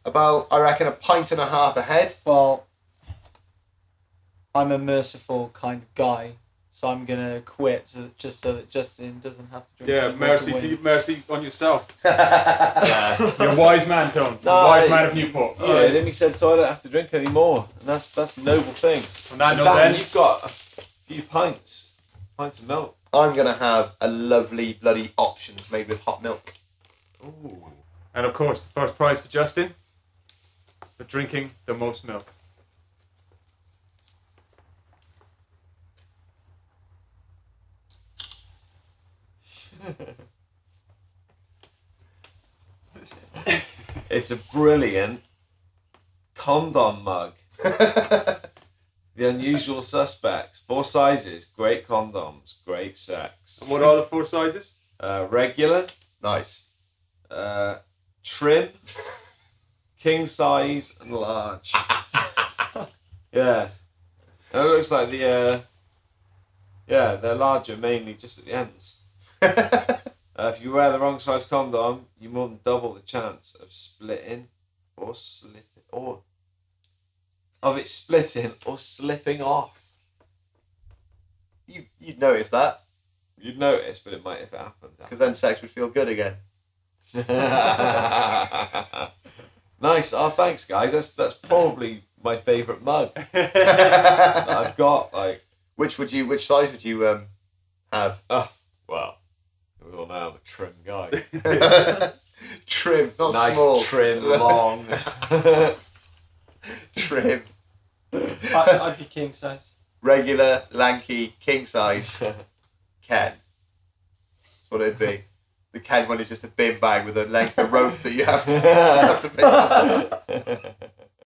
about, I reckon, 1.5 pints ahead. Well, I'm a merciful kind of guy, so I'm gonna quit just so that Justin doesn't have to drink. Yeah, any more mercy to to win. you, mercy on yourself. Yeah. You're a wise man, Tone. No, Wise man of Newport. You know, then he said, so I don't have to drink anymore. And that's a noble thing. On that note, Dan, then, you've got a few pints of milk. I'm going to have a lovely bloody options made with hot milk. Ooh. and of course, the first prize for Justin for drinking the most milk. It's a brilliant condom mug. The unusual suspects. 4 sizes, great condoms, great sex. And what are the 4 sizes? Regular, Nice. trim, king size, and large. Yeah. And it looks like they're larger mainly just at the ends. If you wear the wrong size condom, you more than double the chance of splitting or slipping off. You'd notice that, You'd notice, but it might if it happened. because then sex would feel good again. Nice. Oh, thanks, guys. That's probably my favourite mug that I've got. Like, Which size would you have? well, we all know I'm a trim guy. Trim, not Nice, small. trim, long. Trim. I'd be king size. Regular, lanky, king size. Ken. That's what it'd be. The Ken one is just a bin bag with a length of rope that you have to make this up.